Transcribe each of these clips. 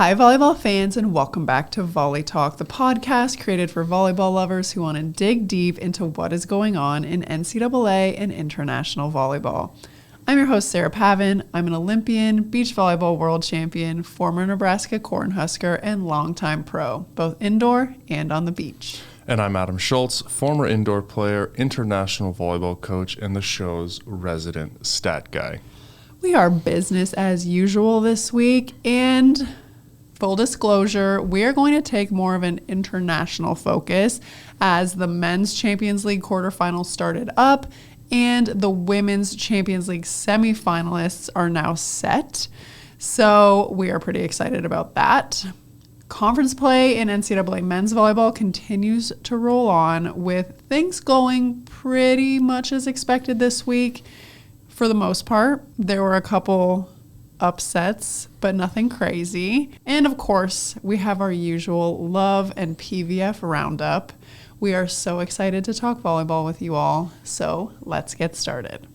Hi, volleyball fans, and welcome back to Volley Talk, the podcast created for volleyball lovers who want to dig deep into what is going on in NCAA and international volleyball. I'm your host, Sarah Pavin. I'm an Olympian, beach volleyball world champion, former Nebraska Cornhusker, and longtime pro, both indoor and on the beach. And I'm Adam Schultz, former indoor player, international volleyball coach, and the show's resident stat guy. We are business as usual this week, and full disclosure, we are going to take more of an international focus as the Men's Champions League quarterfinals started up and the Women's Champions League semifinalists are now set. So we are pretty excited about that. Conference play in NCAA men's volleyball continues to roll on with things going pretty much as expected this week. For the most part, there were a couple upsets, but nothing crazy. And of course, we have our usual love and PVF roundup. We are so excited to talk volleyball with you all, so let's get started.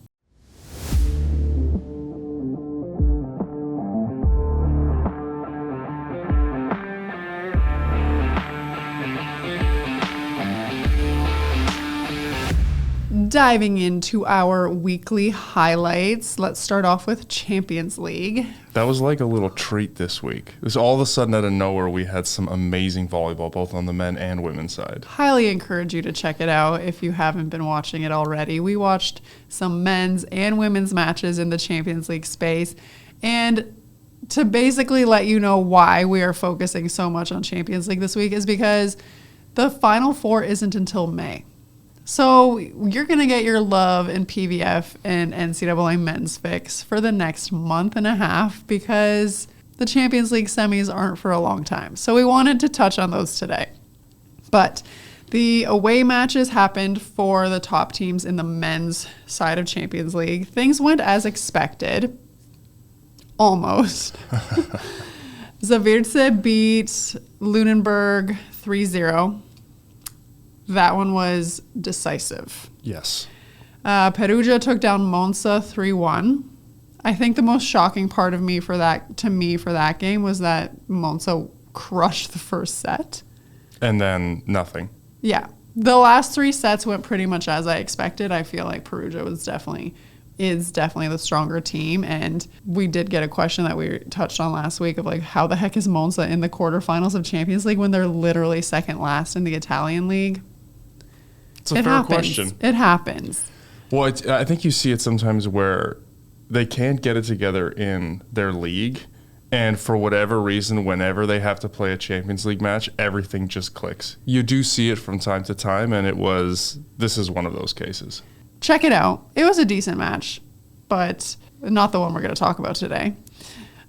Diving into our weekly highlights, let's start off with Champions League. That was like a little treat this week. It was all of a sudden out of nowhere we had some amazing volleyball, both on the men and women's side. Highly encourage you to check it out if you haven't been watching it already. We watched some men's and women's matches in the Champions League space. And to basically let you know why we are focusing so much on Champions League this week is because the Final Four isn't until May. So you're going to get your love and PVF and NCAA men's fix for the next month and a half because the Champions League semis aren't for a long time. So we wanted to touch on those today. But the away matches happened for the top teams in the men's side of Champions League. Things went as expected. Almost. Zawiercie beat Lunenburg 3-0. That one was decisive. Yes. Perugia took down Monza 3-1. I think the most shocking part of for that game was that Monza crushed the first set. And then nothing. Yeah. The last three sets went pretty much as I expected. I feel like Perugia is definitely the stronger team. And we did get a question that we touched on last week of like, how the heck is Monza in the quarterfinals of Champions League when they're literally second last in the Italian league? It's a fair question. It happens. Well, I think you see it sometimes where they can't get it together in their league. And for whatever reason, whenever they have to play a Champions League match, everything just clicks. You do see it from time to time, and this is one of those cases. Check it out. It was a decent match, but not the one we're going to talk about today.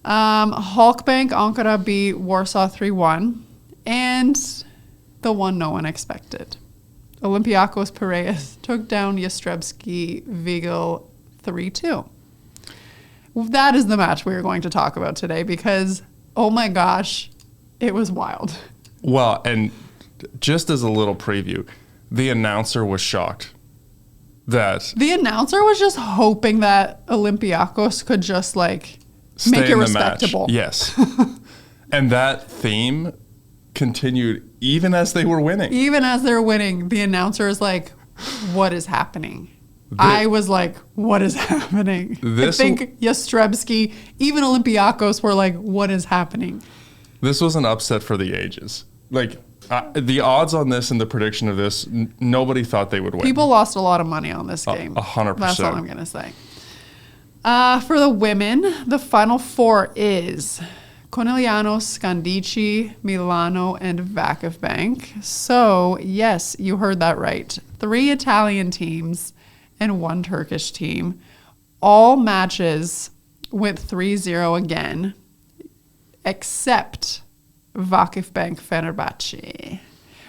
Halkbank Ankara beat Warsaw 3-1, and the one no one expected. Olympiacos Piraeus took down Jastrzebski Vigil 3-2. That is the match we are going to talk about today because, oh my gosh, it was wild. Well, and just as a little preview, the announcer was shocked. The announcer was just hoping that Olympiacos could just make it respectable. Match. Yes. And that theme continued even as they were winning. Even as they're winning, the announcer is like, what is happening? I was like, what is happening? I think Jastrzebski, even Olympiacos were like, what is happening? This was an upset for the ages. Like, the odds on this and the prediction of this, nobody thought they would win. People lost a lot of money on this game. 100%. That's all I'm going to say. For the women, the Final Four is Conegliano, Scandicci, Milano, and Vakifbank. So, yes, you heard that right. 3 Italian teams and 1 Turkish team. All matches went 3-0 again, except Vakifbank Fenerbahçe.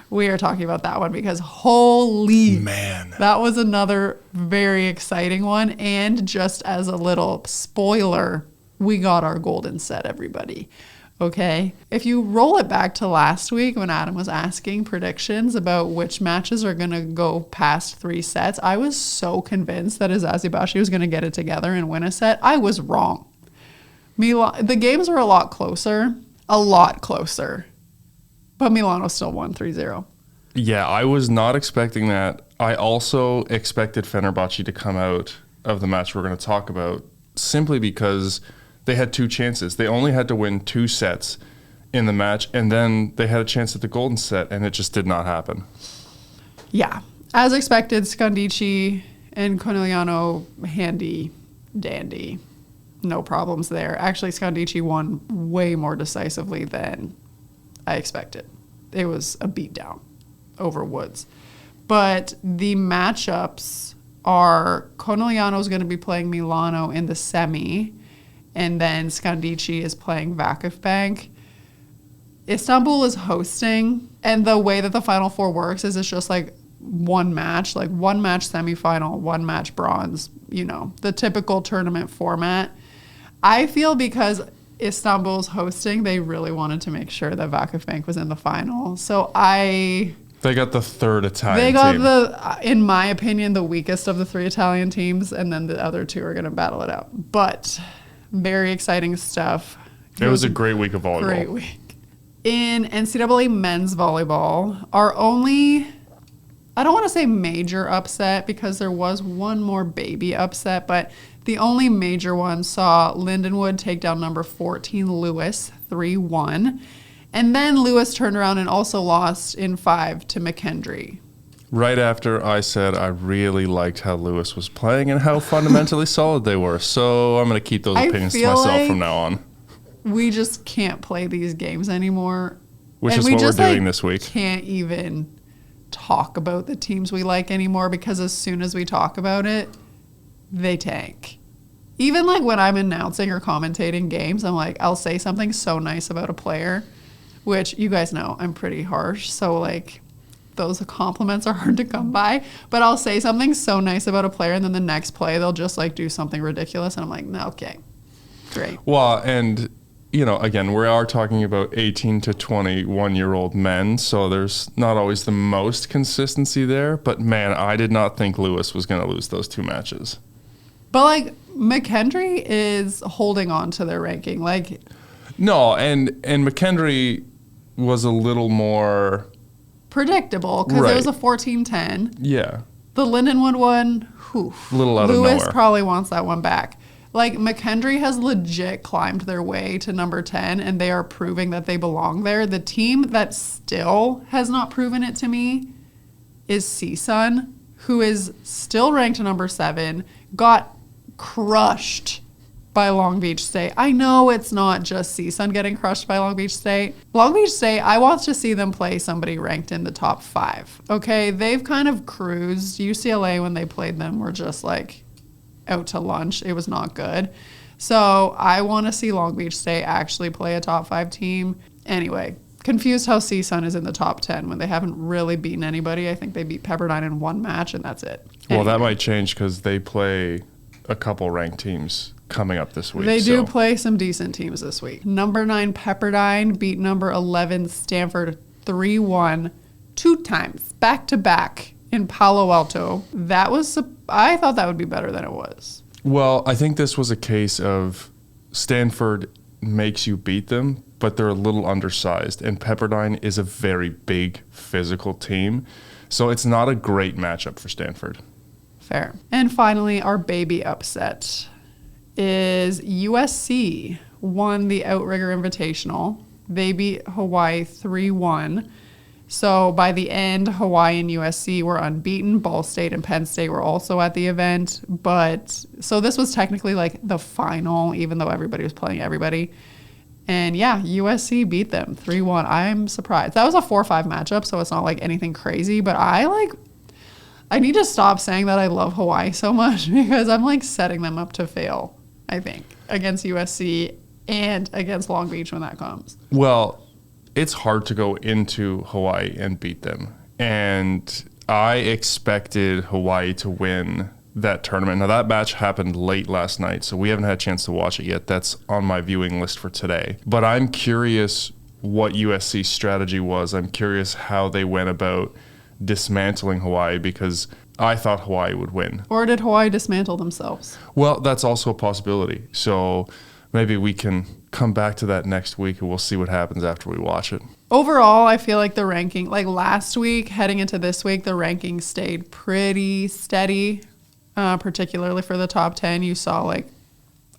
We are talking about that one because holy man, that was another very exciting one. And just as a little spoiler, we got our golden set, everybody. Okay. If you roll it back to last week when Adam was asking predictions about which matches are going to go past 3 sets, I was so convinced that Jastrzebski was going to get it together and win a set. I was wrong. The games were a lot closer. a lot closer. But Milano still won 3-0. Yeah, I was not expecting that. I also expected Fenerbahçe to come out of the match we're going to talk about simply because they had 2 chances. They only had to win 2 sets in the match, and then they had a chance at the golden set, and it just did not happen. Yeah. As expected, Scandici and Conegliano handy dandy. No problems there. Actually, Scandici won way more decisively than I expected. It was a beatdown over Woods. But the matchups are Conegliano's going to be playing Milano in the semi, and then Scandici is playing Vakifbank. Istanbul is hosting, and the way that the Final Four works is it's just like one match semifinal, one match bronze, the typical tournament format. I feel because Istanbul's hosting, they really wanted to make sure that Vakifbank was in the final. So They got the third Italian team. They got in my opinion, the weakest of the 3 Italian teams, and then the other 2 are going to battle it out. But very exciting stuff. It was a great week of volleyball. Great week. In NCAA men's volleyball, our only, I don't want to say major upset because there was one more baby upset, but the only major one saw Lindenwood take down number 14 Lewis 3-1. And then Lewis turned around and also lost in 5 to McKendry. Right after I said I really liked how Lewis was playing and how fundamentally solid they were. So I'm going to keep those opinions to myself from now on. We just can't play these games anymore. Which is what we're doing this week. Can't even talk about the teams we like anymore because as soon as we talk about it, they tank. Even like when I'm announcing or commentating games, I'm like, I'll say something so nice about a player, which you guys know I'm pretty harsh. So like those compliments are hard to come by, but I'll say something so nice about a player and then the next play, they'll just like do something ridiculous. And I'm like, no, okay, great. Well, and again, we are talking about 18 to 21-year-old men, so there's not always the most consistency there. But man, I did not think Lewis was going to lose those 2 matches. But like McKendry is holding on to their ranking. Like, no, and McKendry was a little more predictable because it was a 14-10. Yeah. The Lindenwood one, a little out of nowhere. Lewis probably wants that one back. Like, McKendry has legit climbed their way to number 10, and they are proving that they belong there. The team that still has not proven it to me is CSUN, who is still ranked number 7, got crushed by Long Beach State. I know it's not just CSUN getting crushed by Long Beach State. Long Beach State, I want to see them play somebody ranked in the top 5. Okay, they've kind of cruised. UCLA, when they played them, were just like out to lunch. It was not good. So I want to see Long Beach State actually play a top 5 team. Anyway, confused how CSUN is in the top 10 when they haven't really beaten anybody. I think they beat Pepperdine in 1 match, and that's it. Well, that might change because they play a couple ranked teams coming up this week. They do play some decent teams this week. Number 9 Pepperdine beat number 11 Stanford 3-1 2 times back to back in Palo Alto. I thought that would be better than it was. Well, I think this was a case of Stanford makes you beat them, but they're a little undersized, and Pepperdine is a very big physical team, so it's not a great matchup for Stanford. Fair. And finally, our baby upset is USC won the Outrigger Invitational. They beat Hawaii 3-1. So by the end, Hawaii and USC were unbeaten. Ball State and Penn State were also at the event. So this was technically like the final, even though everybody was playing everybody. And yeah, USC beat them 3-1. I'm surprised. That was a 4-5 matchup, so it's not like anything crazy. But I need to stop saying that I love Hawaii so much because I'm like setting them up to fail, I think, against USC and against Long Beach when that comes. Well, it's hard to go into Hawaii and beat them. And I expected Hawaii to win that tournament. Now, that match happened late last night, so we haven't had a chance to watch it yet. That's on my viewing list for today. But I'm curious what USC's strategy was. I'm curious how they went about dismantling Hawaii because I thought Hawaii would win. Or did Hawaii dismantle themselves? Well, that's also a possibility. So maybe we can come back to that next week and we'll see what happens after we watch it. Overall, I feel like the ranking, like last week, heading into this week, the ranking stayed pretty steady, particularly for the top 10. You saw like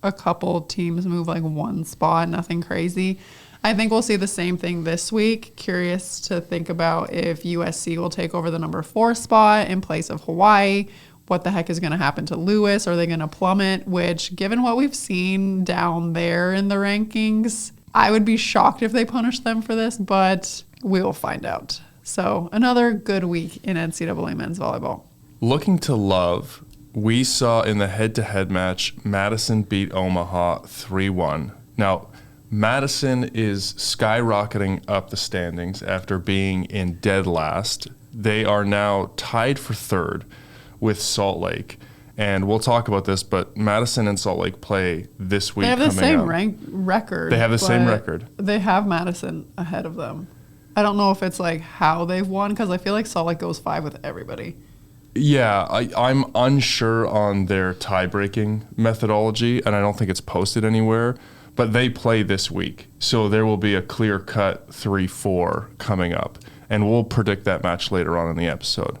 a couple teams move like one spot, nothing crazy. I think we'll see the same thing this week. Curious to think about if USC will take over the number 4 spot in place of Hawaii. What the heck is going to happen to Lewis? Are they going to plummet? Which, given what we've seen down there in the rankings, I would be shocked if they punish them for this, but we will find out. So another good week in NCAA men's volleyball. Looking to love, we saw in the head-to-head match, Madison beat Omaha 3-1. Now, Madison is skyrocketing up the standings after being in dead last. They are now tied for 3rd with Salt Lake. And we'll talk about this, but Madison and Salt Lake play this week. They have the same record. They have the same record. They have Madison ahead of them. I don't know if it's like how they've won, because I feel like Salt Lake goes 5 with everybody. Yeah, I'm unsure on their tie-breaking methodology, and I don't think it's posted anywhere. But they play this week, so there will be a clear-cut 3-4 coming up. And we'll predict that match later on in the episode.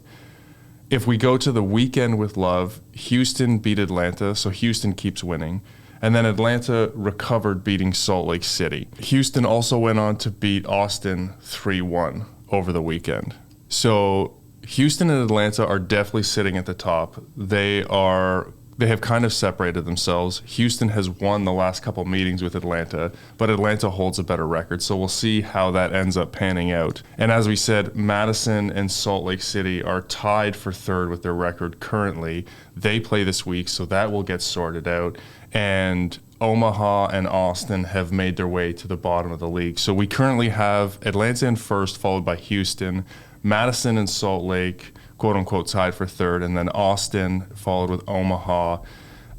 If we go to the weekend with love, Houston beat Atlanta, so Houston keeps winning. And then Atlanta recovered, beating Salt Lake City. Houston also went on to beat Austin 3-1 over the weekend. So Houston and Atlanta are definitely sitting at the top. They have kind of separated themselves. Houston has won the last couple meetings with Atlanta, but Atlanta holds a better record. So we'll see how that ends up panning out. And as we said, Madison and Salt Lake City are tied for 3rd with their record currently. They play this week, so that will get sorted out. And Omaha and Austin have made their way to the bottom of the league. So we currently have Atlanta in 1st, followed by Houston, Madison and Salt Lake, quote-unquote tied for 3rd, and then Austin followed with Omaha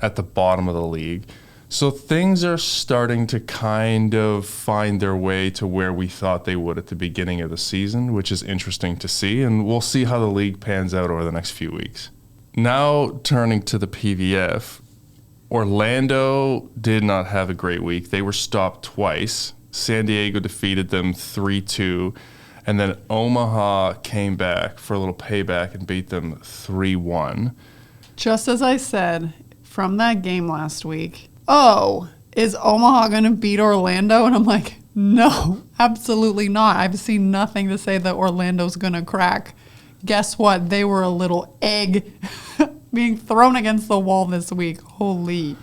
at the bottom of the league. So things are starting to kind of find their way to where we thought they would at the beginning of the season, which is interesting to see, and we'll see how the league pans out over the next few weeks. Now turning to the PVF, Orlando did not have a great week. They were stopped twice. San Diego defeated them 3-2. And then Omaha came back for a little payback and beat them 3-1. Just as I said from that game last week, is Omaha going to beat Orlando? And I'm like, no, absolutely not. I've seen nothing to say that Orlando's going to crack. Guess what? They were a little egg being thrown against the wall this week. Holy.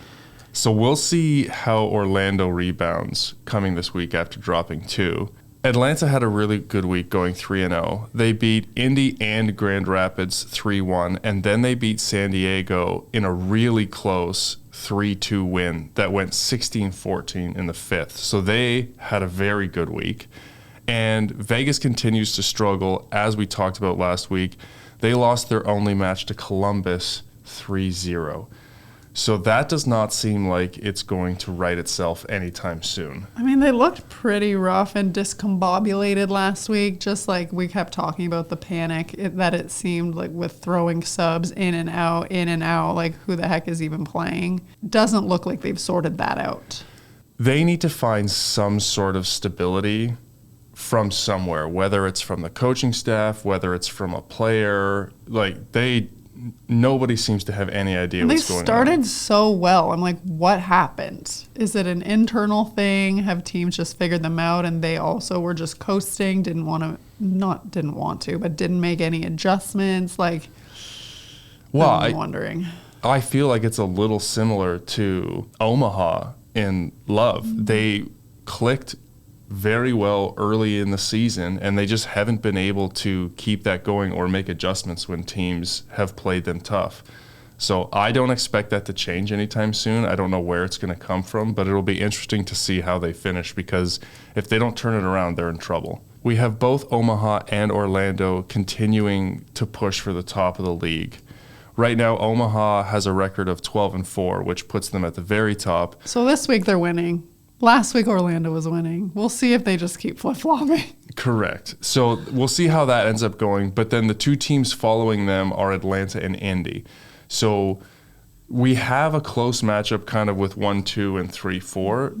So we'll see how Orlando rebounds coming this week after dropping 2. Atlanta had a really good week going 3-0. They beat Indy and Grand Rapids 3-1, and then they beat San Diego in a really close 3-2 win that went 16-14 in the 5th. So they had a very good week. And Vegas continues to struggle, as we talked about last week. They lost their only match to Columbus 3-0. So that does not seem like it's going to right itself anytime soon. I mean, they looked pretty rough and discombobulated last week, just like we kept talking about the panic that it seemed like with throwing subs in and out, like who the heck is even playing? Doesn't look like they've sorted that out. They need to find some sort of stability from somewhere, whether it's from the coaching staff, whether it's from a player. Nobody seems to have any idea what's going on. They started so well. I'm like, what happened? Is it an internal thing? Have teams just figured them out and they also were just coasting, didn't make any adjustments? I'm wondering. I feel like it's a little similar to Omaha in love. Mm-hmm. They clicked very well early in the season, and they just haven't been able to keep that going or make adjustments when teams have played them tough. So I don't expect that to change anytime soon. I don't know where it's going to come from, but it'll be interesting to see how they finish, because if they don't turn it around, they're in trouble. We have both Omaha and Orlando continuing to push for the top of the league. Right now, Omaha has a record of 12-4, which puts them at the very top. So this week they're winning. Last week, Orlando was winning. We'll see if they just keep flip-flopping. Correct. So we'll see how that ends up going. But then the 2 teams following them are Atlanta and Indy. So we have a close matchup kind of with 1, 2, and 3, 4.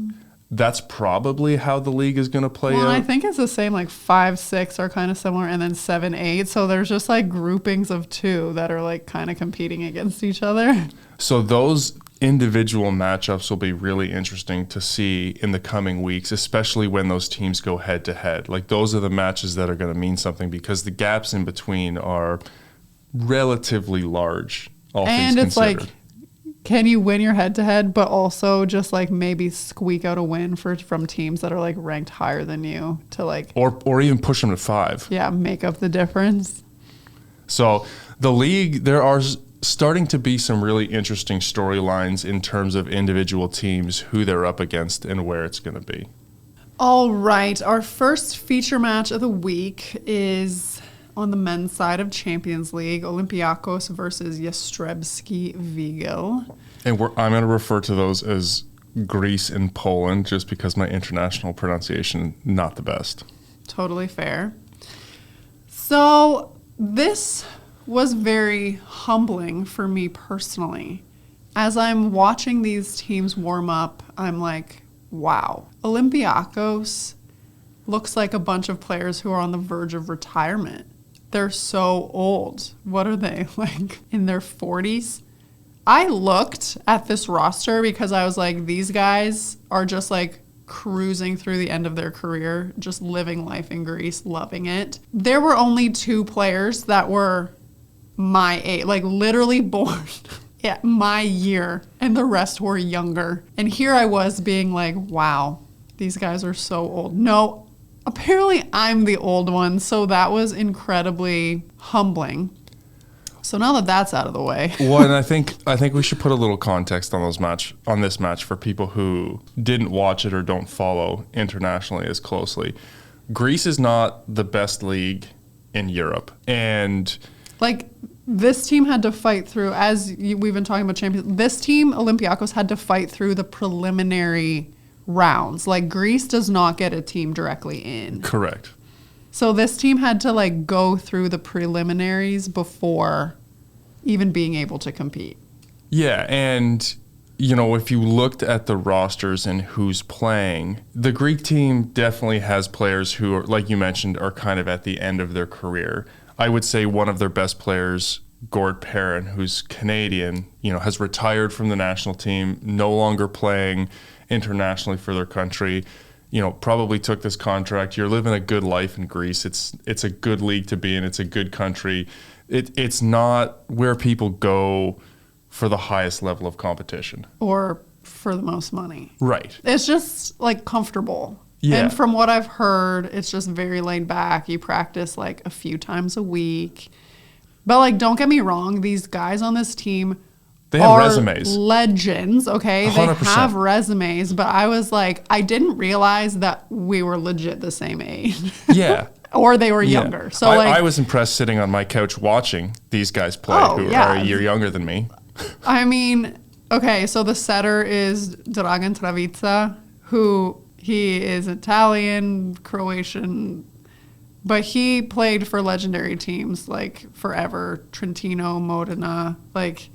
that's probably how the league is going to play out. I think it's the same, like 5, 6 are kind of similar, and then 7, 8. So there's just like groupings of 2 that are like kind of competing against each other. So those individual matchups will be really interesting to see in the coming weeks, especially when those teams go head to head. Like those are the matches that are going to mean something because the gaps in between are relatively large, all things And it's considered. like, can you win your head to head, but also just like maybe squeak out a win from teams that are like ranked higher than you to like, or even push them to 5. yeah, make up the difference. So the league, there are starting to be some really interesting storylines in terms of individual teams, who they're up against and where it's going to be. All right. Our first feature match of the week is on the men's side of Champions League, Olympiacos versus Jastrzebski Vigil. And I'm going to refer to those as Greece and Poland just because my international pronunciation not the best. Totally fair. So this was very humbling for me personally. As I'm watching these teams warm up, I'm like, wow, Olympiacos looks like a bunch of players who are on the verge of retirement. They're so old. What are they, like in their 40s? I looked at this roster because I was like, these guys are just like cruising through the end of their career, just living life in Greece, loving it. There were only 2 players that were my age, like literally born at my year, and the rest were younger. And here I was being like, wow, these guys are so old. No, apparently I'm the old one, so that was incredibly humbling. So now that that's out of the way. Well, and I think we should put a little context on this match for people who didn't watch it or don't follow internationally as closely. Greece is not the best league in Europe, and like this team had to fight through, we've been talking about champions, this team, Olympiacos, had to fight through the preliminary rounds. Like Greece does not get a team directly in. Correct. So this team had to like go through the preliminaries before even being able to compete. Yeah, and you know, if you looked at the rosters and who's playing, the Greek team definitely has players who are, like you mentioned, are kind of at the end of their career. I would say one of their best players, Gord Perrin, who's Canadian, you know, has retired from the national team, no longer playing internationally for their country. You know, probably took this contract. You're living a good life in Greece. It's a good league to be in. It's a good country. It's not where people go for the highest level of competition. Or for the most money. Right. It's just like comfortable. Yeah. And from what I've heard, it's just very laid back. You practice like a few times a week. But like, don't get me wrong, these guys on this team, they have are resumes. Legends, okay? 100%. They have resumes, but I was like, I didn't realize that we were legit the same age. Yeah. Or they were younger. So I was impressed sitting on my couch watching these guys play who are a year younger than me. I mean, okay, so the setter is Dragan Travica, who he is Italian, Croatian, but he played for legendary teams like forever, Trentino, Modena. Like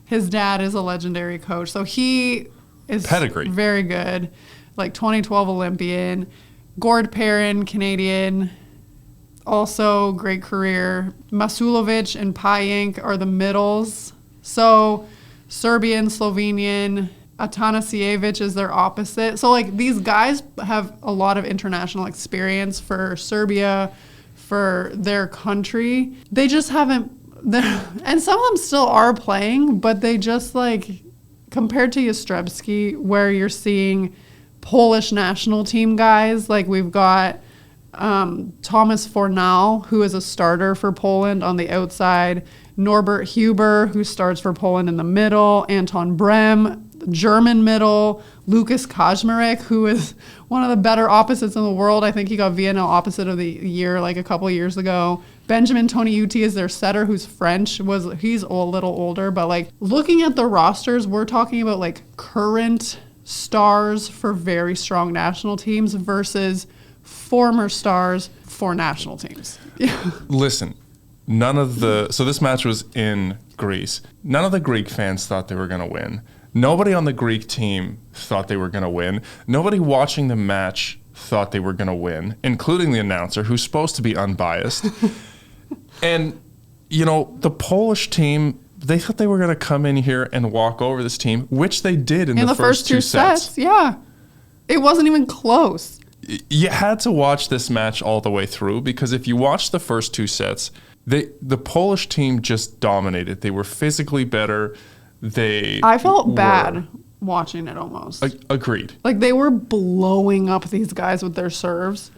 his dad is a legendary coach, so he is pedigree. Very good. Like 2012 Olympian, Gord Perrin, Canadian, also great career. Masulovic and Pajenk are the middles. So Serbian, Slovenian, Atanasijevic is their opposite. So like these guys have a lot of international experience for Serbia, for their country. They just haven't, and some of them still are playing, but they just like, compared to Jastrzebski, where you're seeing Polish national team guys, like we've got Thomas Fornal, who is a starter for Poland on the outside, Norbert Huber, who starts for Poland in the middle, Anton Brem, German middle, Lukas Kaczmarek, who is one of the better opposites in the world. I think he got VNL opposite of the year like a couple of years ago. Benjamin Toniuti is their setter, who's French. He's a little older, but like looking at the rosters, we're talking about like current stars for very strong national teams versus former stars for national teams. Listen, so this match was in Greece. None of the Greek fans thought they were going to win. Nobody on the Greek team thought they were going to win. Nobody watching the match thought they were going to win, including the announcer, who's supposed to be unbiased. And, the Polish team, they thought they were going to come in here and walk over this team, which they did in the first two sets. Yeah. It wasn't even close. You had to watch this match all the way through, because if you watch the first two sets, the Polish team just dominated. They were physically better. I felt bad watching it almost. Agreed. Like, they were blowing up these guys with their serves.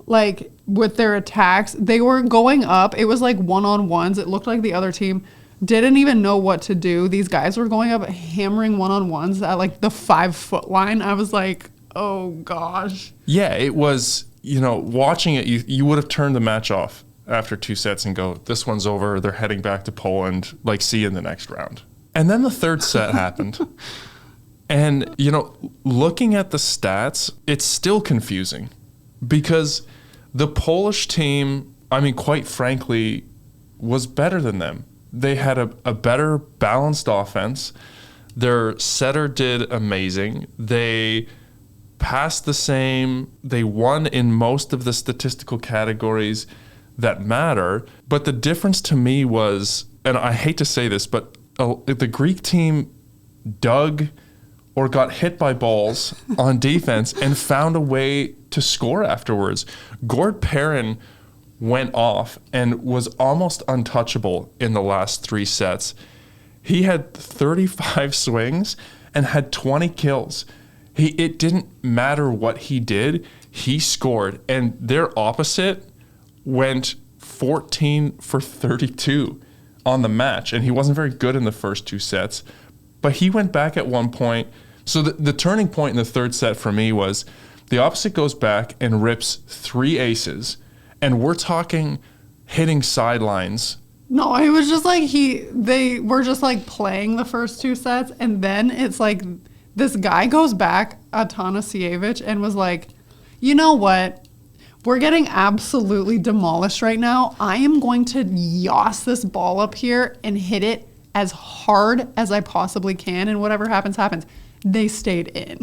Like, with their attacks. They were going up. It was like one-on-ones. It looked like the other team didn't even know what to do. These guys were going up, hammering one-on-ones at like the 5-foot line. I was like, oh gosh. Yeah, it was, watching it, you would have turned the match off after two sets and go, this one's over. They're heading back to Poland. Like, see you in the next round. And then the third set happened. And, looking at the stats, it's still confusing, because the Polish team, quite frankly, was better than them. They had a better balanced offense. Their setter did amazing. They passed the same. They won in most of the statistical categories that matter. But the difference to me was, and I hate to say this, but the Greek team dug or got hit by balls on defense and found a way to score afterwards. Gord Perrin went off and was almost untouchable in the last three sets. He had 35 swings and had 20 kills. It didn't matter what he did, he scored. And their opposite went 14 for 32 on the match. And he wasn't very good in the first two sets, but he went back at one point. So the turning point in the third set for me was the opposite goes back and rips 3 aces. And we're talking hitting sidelines. No, it was just like they were just like playing the first two sets. And then it's like this guy goes back, Atanasievich, and was like, you know what? We're getting absolutely demolished right now. I am going to yoss this ball up here and hit it as hard as I possibly can. And whatever happens, happens. They stayed in.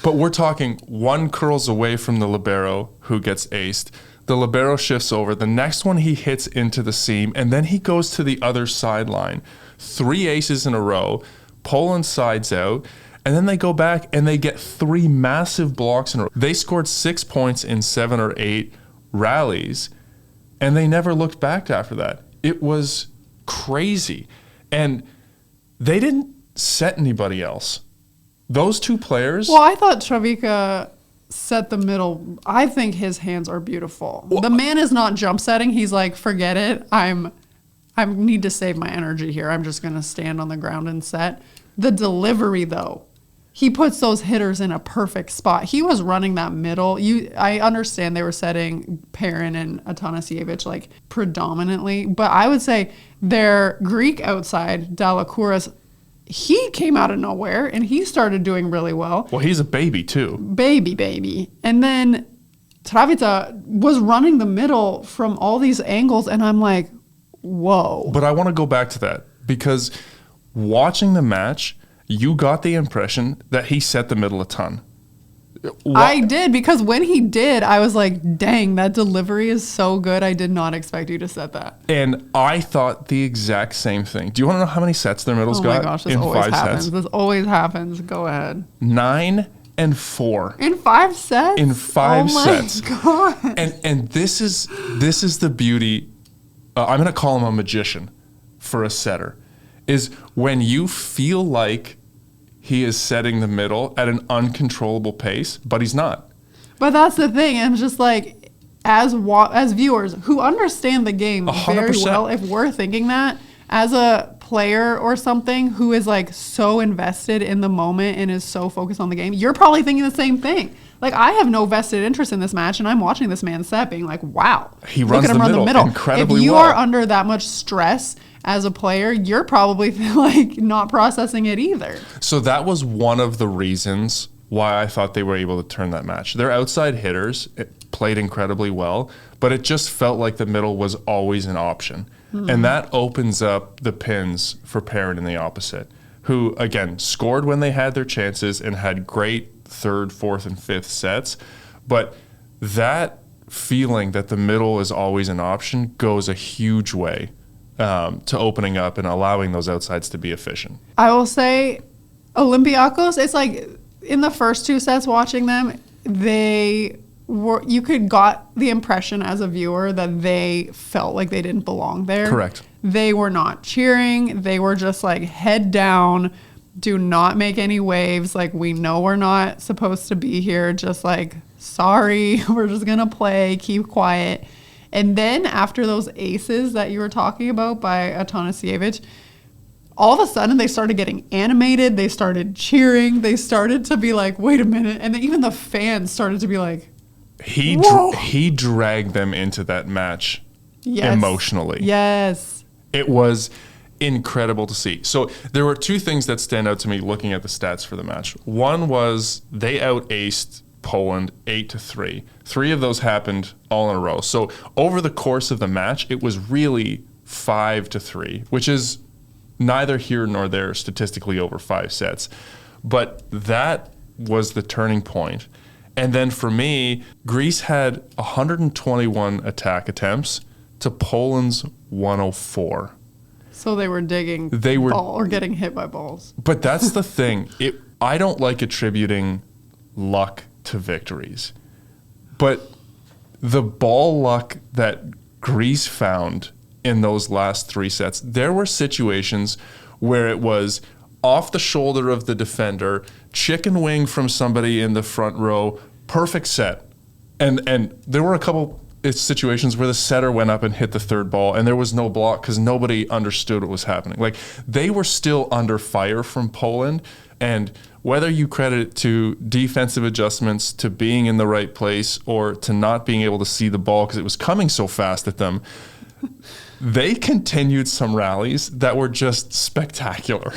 But we're talking one curls away from the libero who gets aced. The libero shifts over. The next one he hits into the seam, and then he goes to the other sideline. 3 aces in a row. Poland sides out, and then they go back and they get 3 massive blocks in a row. They scored 6 points in 7 or 8 rallies, and they never looked back after that. It was crazy. And they didn't set anybody else. Those two players. Well, I thought Chavika set the middle. I think his hands are beautiful. Well, the man is not jump setting. He's like, forget it. I need to save my energy here. I'm just going to stand on the ground and set. The delivery, though, he puts those hitters in a perfect spot. He was running that middle. I understand they were setting Perrin and Atanasievich like predominantly, but I would say their Greek outside, Dalakouras, he came out of nowhere and he started doing really well. Well, he's a baby too. Baby. And then Travica was running the middle from all these angles, and I'm like, whoa. But I want to go back to that, because watching the match, you got the impression that he set the middle a ton. I did, because when he did, I was like, dang, that delivery is so good. I did not expect you to set that. And I thought the exact same thing. Do you want to know how many sets their middle's got? Oh my gosh, this always happens. This always happens. Go ahead. 9 and 4. In 5 sets? In 5 sets. Oh my God. And this is the beauty. I'm going to call him a magician for a setter. Is when you feel like he is setting the middle at an uncontrollable pace, but he's not. But that's the thing. I'm just like, as viewers who understand the game 100%. very well, if we're thinking that, as a player or something who is like so invested in the moment and is so focused on the game, you're probably thinking the same thing. Like, I have no vested interest in this match, and I'm watching this man set being like, wow. He runs the middle incredibly well. If you are under that much stress as a player, you're probably like not processing it either. So that was one of the reasons why I thought they were able to turn that match. Their outside hitters played incredibly well, but it just felt like the middle was always an option. And that opens up the pins for Perrin in the opposite. who, again, scored when they had their chances and had great third, fourth, and fifth sets. But that feeling that the middle is always an option goes a huge way to opening up and allowing those outsides to be efficient. I will say Olympiacos, it's like in the first 2 sets watching them, you could got the impression as a viewer that they felt like they didn't belong there. Correct. They were not cheering. They were just like head down, do not make any waves. Like, we know we're not supposed to be here. Just like, sorry, we're just going to play, keep quiet. And then after those aces that you were talking about by Atanasievich, all of a sudden they started getting animated. They started cheering. They started to be like, wait a minute. And then even the fans started to be like, He dragged them into that match emotionally. Yes. It was incredible to see. So there were 2 things that stand out to me looking at the stats for the match. One was they out-aced Poland 8-3. 3 of those happened all in a row. So over the course of the match, it was really 5-3, which is neither here nor there statistically over 5 sets. But that was the turning point. And then for me, Greece had 121 attack attempts to Poland's 104. So they were digging ball or getting hit by balls. But that's the thing. I don't like attributing luck to victories. But the ball luck that Greece found in those last 3 sets, there were situations where it was off the shoulder of the defender, chicken wing from somebody in the front row, perfect set. And there were a couple situations where the setter went up and hit the third ball and there was no block because nobody understood what was happening. Like, they were still under fire from Poland, and whether you credit it to defensive adjustments, to being in the right place, or to not being able to see the ball because it was coming so fast at them, they continued some rallies that were just spectacular.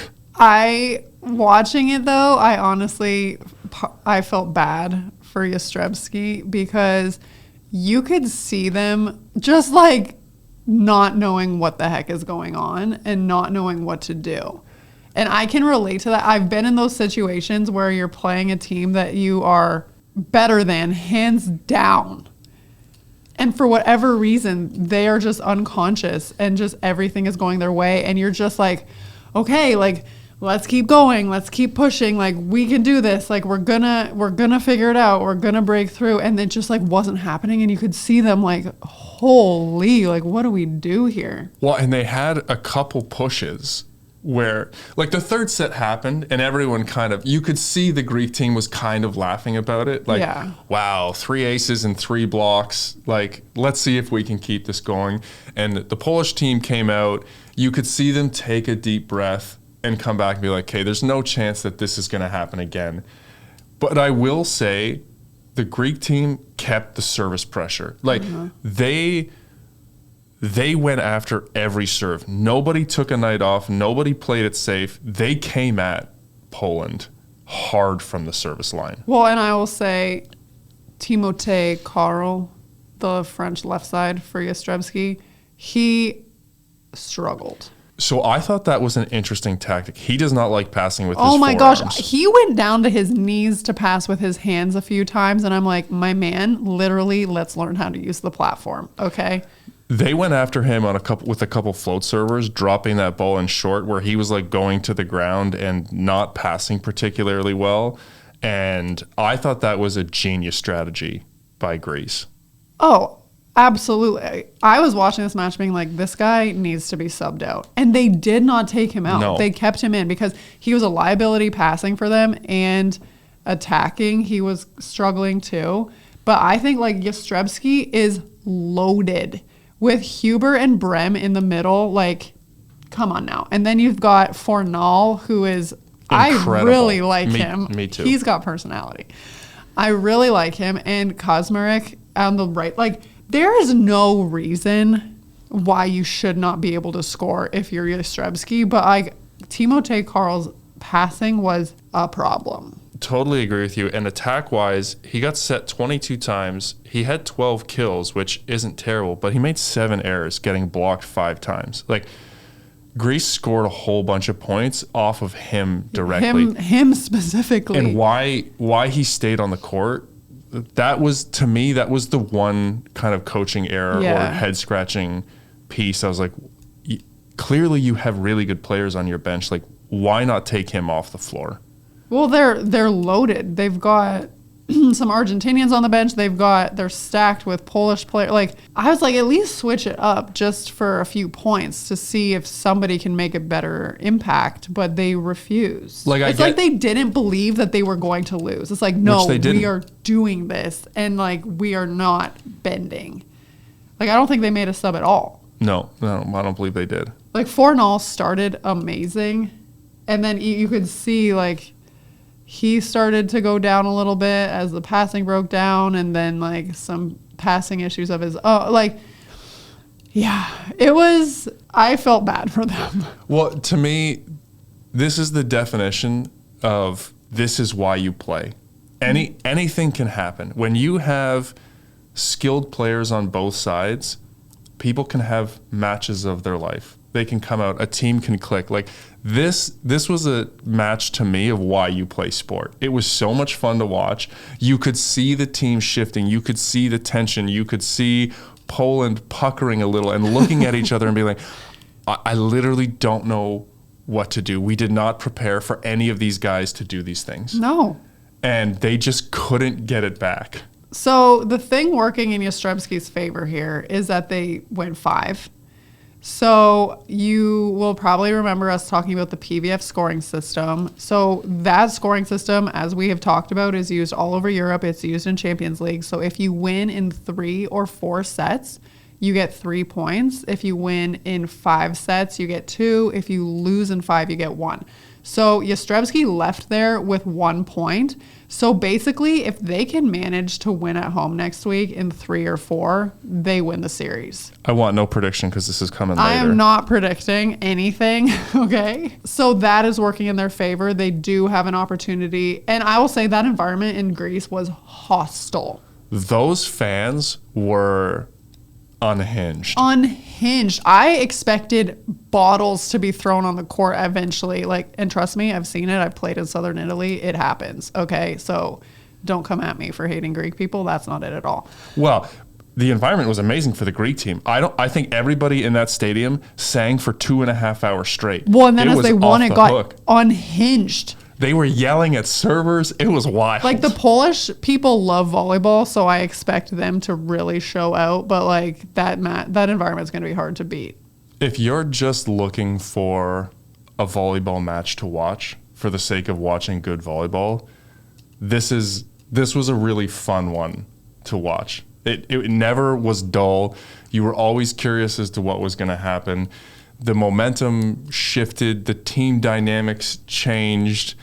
Watching it though, I felt bad for Jastrzebski because you could see them just like not knowing what the heck is going on and not knowing what to do. And I can relate to that. I've been in those situations where you're playing a team that you are better than, hands down. And for whatever reason, they are just unconscious and just everything is going their way. And you're just like, okay, like, let's keep going. Let's keep pushing. Like, we can do this. Like, we're gonna figure it out. We're gonna break through. And it just like wasn't happening. And you could see them like, holy, like, what do we do here? Well, and they had a couple pushes where, like, the third set happened and everyone you could see the Greek team was kind of laughing about it. Like, yeah. Wow, 3 aces and 3 blocks. Like, let's see if we can keep this going. And the Polish team came out. You could see them take a deep breath and come back and be like, okay, there's no chance that this is going to happen again. But I will say the Greek team kept the service pressure. Like, they went after every serve. Nobody took a night off. Nobody played it safe. They came at Poland hard from the service line. Well, and I will say Timothée Karl, the French left side for Jastrzebski, he struggled. So I thought that was an interesting tactic. He does not like passing with his forearms. Oh my gosh. He went down to his knees to pass with his hands a few times. And I'm like, my man, literally, let's learn how to use the platform. Okay. They went after him with a couple float servers, dropping that ball in short where he was like going to the ground and not passing particularly well. And I thought that was a genius strategy by Greece. Oh, absolutely. I was watching this match being like, this guy needs to be subbed out. And they did not take him out. No. They kept him in because he was a liability passing for them and attacking. He was struggling too. But I think like Jastrzebski is loaded with Huber and Brem in the middle. Like, come on now. And then you've got Fornal, who is, incredible. I really like him. Me too. He's got personality. I really like him. And Kazmarek on the right, like, there is no reason why you should not be able to score if you're Jastrzebski, but Timothée Karl's passing was a problem. Totally agree with you. And attack-wise, he got set 22 times. He had 12 kills, which isn't terrible, but he made 7 errors, getting blocked 5 times. Like, Greece scored a whole bunch of points off of him directly. Him specifically. And why he stayed on the court, that was, to me, that was the one kind of coaching error or head scratching piece. I was like, clearly you have really good players on your bench. Like, why not take him off the floor? Well, they're loaded. They've got some Argentinians on the bench. They're stacked with Polish players. Like, I was like, at least switch it up just for a few points to see if somebody can make a better impact. But they refused. It's like they didn't believe that they were going to lose. It's like, no, we are doing this, and like we are not bending. Like, I don't think they made a sub at all. No, I don't believe they did. Like, Fornal started amazing, and then you could see like he started to go down a little bit as the passing broke down, and then like some passing issues of his I felt bad for them. Well, to me, this is the definition of this is why you play. Anything can happen. When you have skilled players on both sides, people can have matches of their life. They can come out, a team can click. Like this was a match to me of why you play sport. It was so much fun to watch. You could see the team shifting. You could see the tension. You could see Poland puckering a little and looking at each other and being like, I literally don't know what to do. We did not prepare for any of these guys to do these things. No. And they just couldn't get it back. So the thing working in Jastrzebski's favor here is that they went 5. So you will probably remember us talking about the PVF scoring system. So that scoring system, as we have talked about, is used all over Europe. It's used in Champions League. So if you win in 3 or 4 sets, you get 3 points. If you win in 5 sets, you get 2. If you lose in 5, you get 1. So Jastrzebski left there with 1 point. So basically, if they can manage to win at home next week in 3 or 4, they win the series. I want no prediction because this is coming later. I am not predicting anything, okay? So that is working in their favor. They do have an opportunity. And I will say that environment in Greece was hostile. Those fans were unhinged. I expected bottles to be thrown on the court eventually. Like, and trust me, I've seen it. I've played in Southern Italy. It happens. Okay. So don't come at me for hating Greek people. That's not it at all. Well, the environment was amazing for the Greek team. I think everybody in that stadium sang for 2.5 hours straight. Well, and then as they won, it got unhinged. They were yelling at servers. It was wild. Like, the Polish people love volleyball, so I expect them to really show out. But like that environment is going to be hard to beat. If you're just looking for a volleyball match to watch for the sake of watching good volleyball, this was a really fun one to watch. It never was dull. You were always curious as to what was going to happen. The momentum shifted. The team dynamics changed.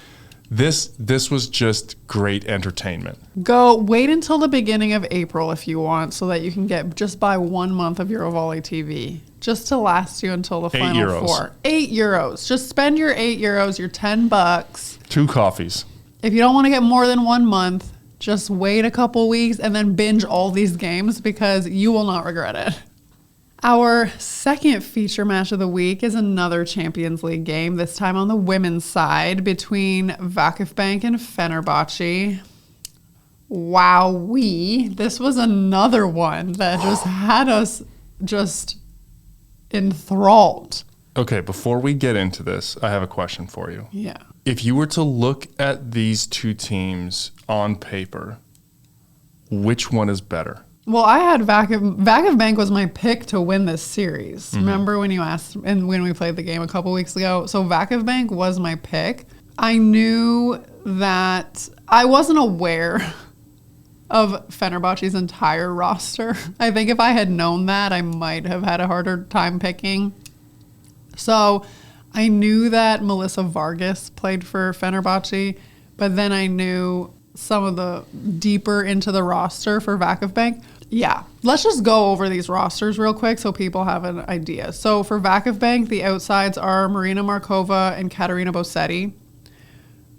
This was just great entertainment. Wait until the beginning of April if you want, so that you can just buy 1 month of Eurovolley TV, just to last you until the final 4. €8. Just spend your €8, your $10. 2 coffees. If you don't want to get more than 1 month, just wait a couple weeks and then binge all these games because you will not regret it. Our second feature match of the week is another Champions League game, this time on the women's side between Vakifbank and Fenerbahçe. Wowee. This was another one that just had us just enthralled. Okay, before we get into this, I have a question for you. Yeah. If you were to look at these two teams on paper, which one is better? Well, I had Vakifbank was my pick to win this series. Mm-hmm. Remember when you asked and when we played the game a couple weeks ago? So Vakifbank was my pick. I knew that I wasn't aware of Fenerbahçe's entire roster. I think if I had known that, I might have had a harder time picking. So I knew that Melissa Vargas played for Fenerbahçe, but then I knew some of the deeper into the roster for Vakifbank. Yeah, let's just go over these rosters real quick so people have an idea. So for Vakifbank, the outsides are Marina Markova and Katerina Bossetti.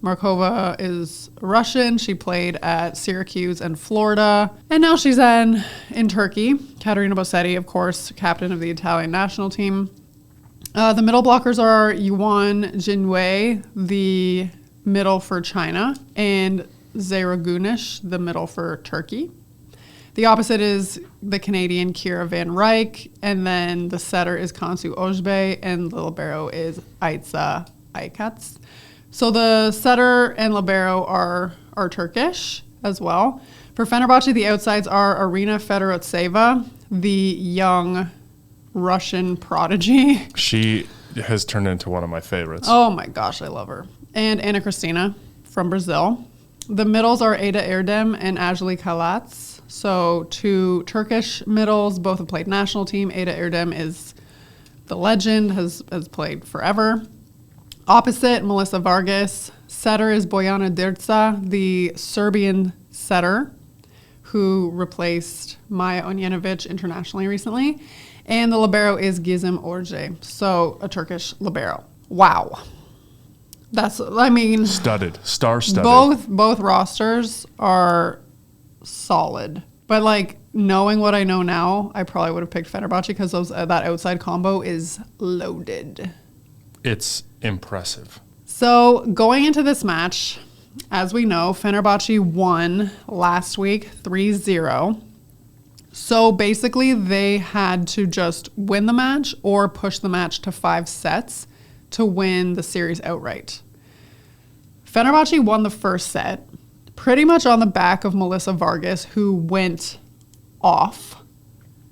Markova is Russian. She played at Syracuse and Florida, and now she's in Turkey. Katerina Bossetti, of course, captain of the Italian national team. The middle blockers are Yuan Jinwei, the middle for China, and Zeragunish, the middle for Turkey. The opposite is the Canadian Kira Van Rijk, and then the setter is Kansu Ojbe, and the libero is Aitza Aikats. So the setter and libero are Turkish as well. For Fenerbahce, the outsides are Arina Fedorovtseva, the young Russian prodigy. She has turned into one of my favorites. Oh my gosh, I love her. And Ana Cristina from Brazil. The middles are Ada Erdem and Ajli Kalatz. So two Turkish middles, both have played national team. Ada Erdem is the legend, has played forever. Opposite, Melissa Vargas. Setter is Bojana Dirca, the Serbian setter, who replaced Maja Onjenovic internationally recently. And the libero is Gizem Orje, so a Turkish libero. Wow. Studded, star-studded. Both rosters are solid. But, like, knowing what I know now, I probably would have picked Fenerbahce because that outside combo is loaded. It's impressive. So, going into this match, as we know, Fenerbahce won last week 3-0. So, basically, they had to just win the match or push the match to 5 sets to win the series outright. Fenerbahce won the first set pretty much on the back of Melissa Vargas, who went off.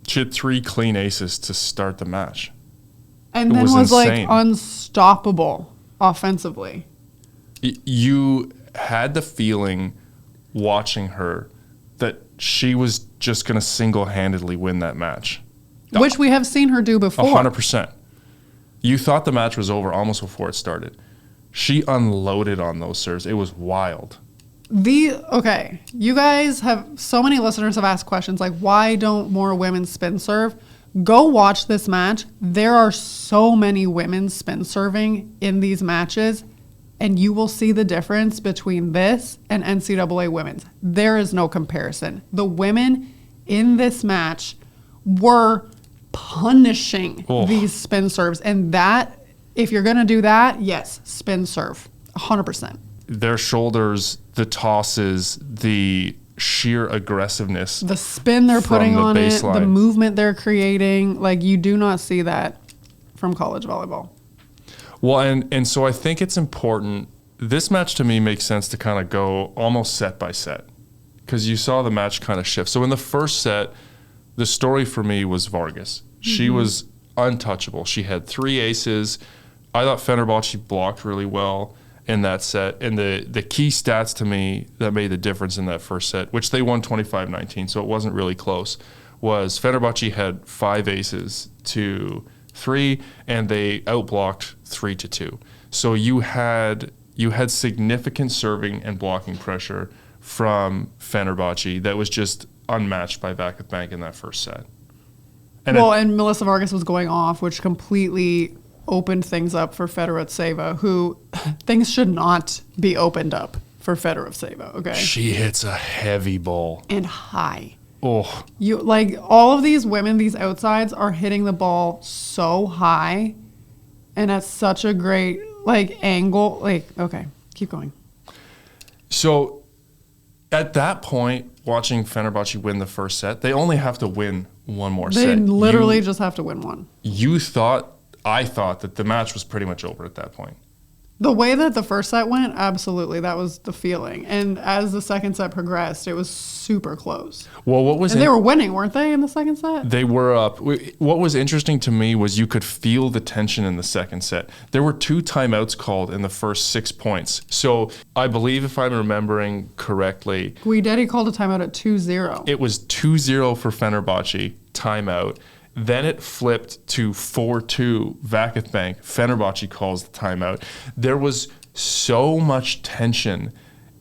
She had 3 clean aces to start the match. And then was like unstoppable offensively. You had the feeling watching her that she was just going to single-handedly win that match. Which we have seen her do before. 100%. You thought the match was over almost before it started. She unloaded on those serves. It was wild. Okay, you guys have, so many listeners have asked questions like, why don't more women spin serve? Go watch this match. There are so many women spin serving in these matches, and you will see the difference between this and NCAA women's. There is no comparison. The women in this match were punishing these spin serves, and that, if you're going to do that, yes, spin serve, 100%. Their shoulders, the tosses, the sheer aggressiveness. The spin they're putting on it, the movement they're creating. Like, you do not see that from college volleyball. Well, and so I think it's important. This match to me makes sense to kind of go almost set by set because you saw the match kind of shift. So in the first set, the story for me was Vargas. She was untouchable. She had 3 aces. I thought Fenerbahce blocked really well in that set. And the key stats to me that made the difference in that first set, which they won 25-19, so it wasn't really close, was Fenerbahce had 5 aces to 3, and they outblocked 3-2. So you had significant serving and blocking pressure from Fenerbahce that was just unmatched by Vakifbank in that first set. And Melissa Vargas was going off, which completely opened things up for Fedorovtseva, who things should not be opened up for Fedorovtseva, okay? She hits a heavy ball. And high. Oh. You, like, all of these women, these outsides, are hitting the ball so high and at such a great, like, angle. Like, okay, keep going. So at that point, watching Fenerbahce win the first set, they only have to win one more set. They literally just have to win one. I thought that the match was pretty much over at that point. The way that the first set went, absolutely, that was the feeling. And as the second set progressed, it was super close. Well, they were winning, weren't they, in the second set? They were up. What was interesting to me was you could feel the tension in the second set. There were 2 timeouts called in the first 6 points. So I believe, if I'm remembering correctly, Guidetti called a timeout at 2-0. It was 2-0 for Fenerbahce, timeout. Then it flipped to 4-2 Vakifbank. Fenerbahce calls the timeout. There was so much tension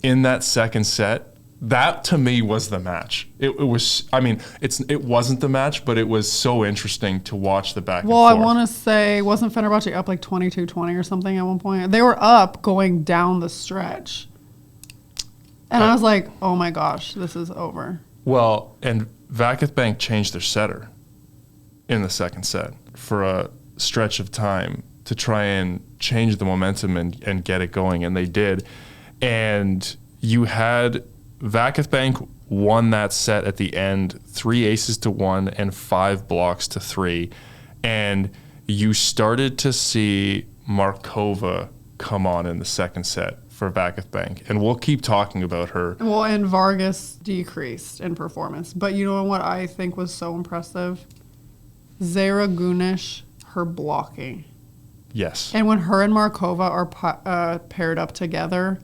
in that second set. That, to me, was the match. It was, I mean, it wasn't the match, but it was so interesting to watch the back and forth. Well, I want to say, wasn't Fenerbahce up like 22-20 or something at one point? They were up going down the stretch. And I was like, oh my gosh, this is over. Well, and Vakifbank changed their setter in the second set for a stretch of time to try and change the momentum and get it going, and they did. And you had Vakifbank won that set at the end, 3 aces to 1 and 5 blocks to 3. And you started to see Markova come on in the second set for Vakifbank. And we'll keep talking about her. Well, and Vargas decreased in performance. But you know what I think was so impressive? Zara Gunish, her blocking. Yes. And when her and Markova are paired up together,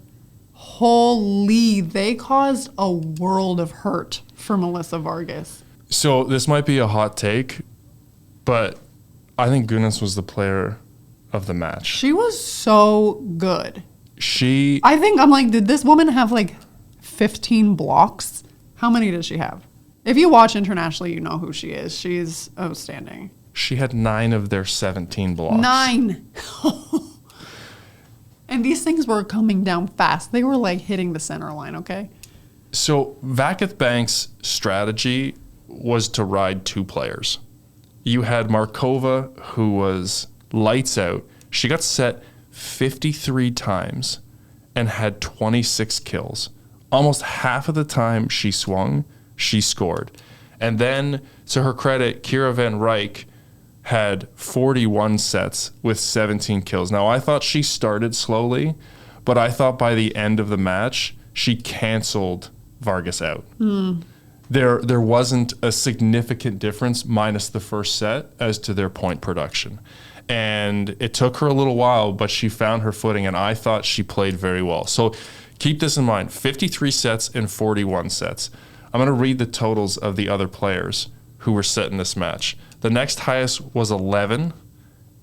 holy, they caused a world of hurt for Melissa Vargas. So this might be a hot take, but I think Gunas was the player of the match. She was so good. I'm like, did this woman have like 15 blocks? How many does she have? If you watch internationally, you know who she is. She's outstanding. She had 9 of their 17 blocks. 9. And these things were coming down fast. They were like hitting the center line, okay? So Vakifbank's strategy was to ride 2 players. You had Markova, who was lights out. She got set 53 times and had 26 kills. Almost half of the time she swung, she scored. And then, to her credit, Kira Van Rijk had 41 sets with 17 kills. Now, I thought she started slowly, but I thought by the end of the match, she canceled Vargas out. There wasn't a significant difference minus the first set as to their point production. And it took her a little while, but she found her footing, and I thought she played very well. So keep this in mind, 53 sets and 41 sets. I'm going to read the totals of the other players who were set in this match. The next highest was 11,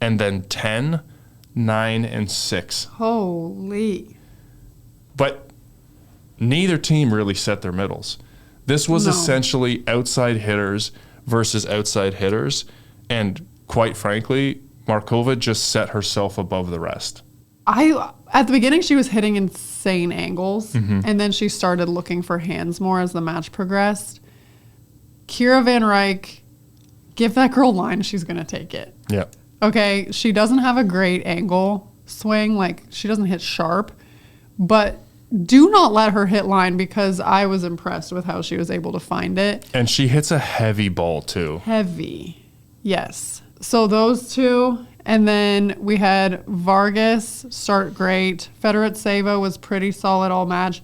and then 10, 9, and 6. Holy. But neither team really set their middles. This was essentially outside hitters versus outside hitters, and quite frankly, Markova just set herself above the rest. At the beginning, she was hitting insane angles, and then she started looking for hands more as the match progressed. Kira Van Rijk, give that girl line, she's going to take it. Yeah. Okay, she doesn't have a great angle swing, like she doesn't hit sharp, but do not let her hit line because I was impressed with how she was able to find it. And she hits a heavy ball too. Heavy, yes. So those two, and then we had Vargas start great. Fedoretseva was pretty solid all match.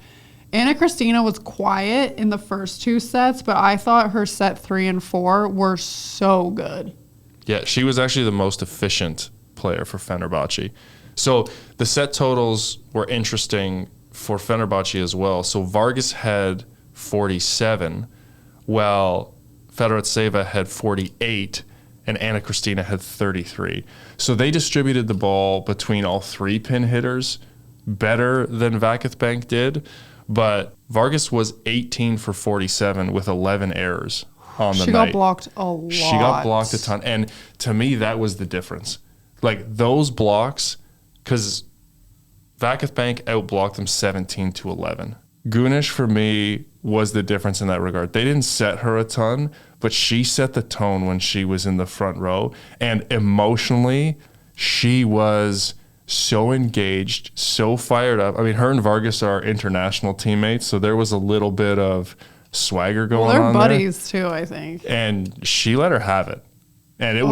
Anna Kristina was quiet in the first 2 sets, but I thought her set 3 and 4 were so good. Yeah, she was actually the most efficient player for Fenerbahçe. So the set totals were interesting for Fenerbahçe as well. So Vargas had 47, while Fedoretseva had 48, and Anna Kristina had 33. So they distributed the ball between all 3 pin hitters better than Vakifbank did. But Vargas was 18 for 47 with 11 errors on the night. She got blocked a lot. She got blocked a ton. And to me, that was the difference. Like those blocks, because Vakifbank outblocked them 17 to 11. Gunish, for me, was the difference in that regard. They didn't set her a ton, but she set the tone when she was in the front row. And emotionally, she was so engaged, so fired up. I mean, her and Vargas are international teammates, so there was a little bit of swagger going on they're buddies too, I think. And she let her have it. And it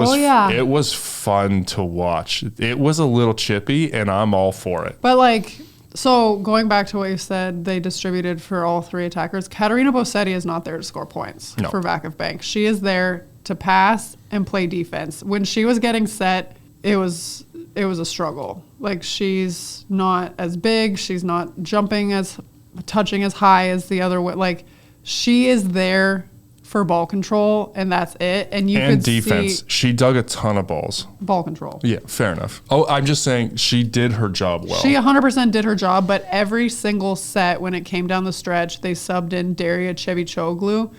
was fun to watch. It was a little chippy, and I'm all for it. But like, so going back to what you said, they distributed for all 3 attackers. Katerina Bossetti is not there to score points for Vakifbank. She is there to pass and play defense. When she was getting set, it was a struggle. Like, she's not as big. She's not touching as high as the other way. Like, she is there for ball control, and that's it. And could defense. She dug a ton of balls. Ball control. Yeah, fair enough. Oh, I'm just saying she did her job well. She 100% did her job, but every single set when it came down the stretch, they subbed in Daria Cevichoglu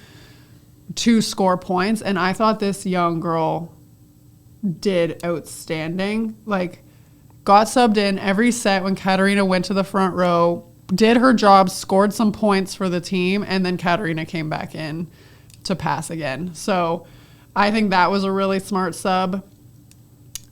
to score points. And I thought this young girl did outstanding. Like, got subbed in every set when Katerina went to the front row, did her job, scored some points for the team, and then Katerina came back in to pass again. So I think that was a really smart sub.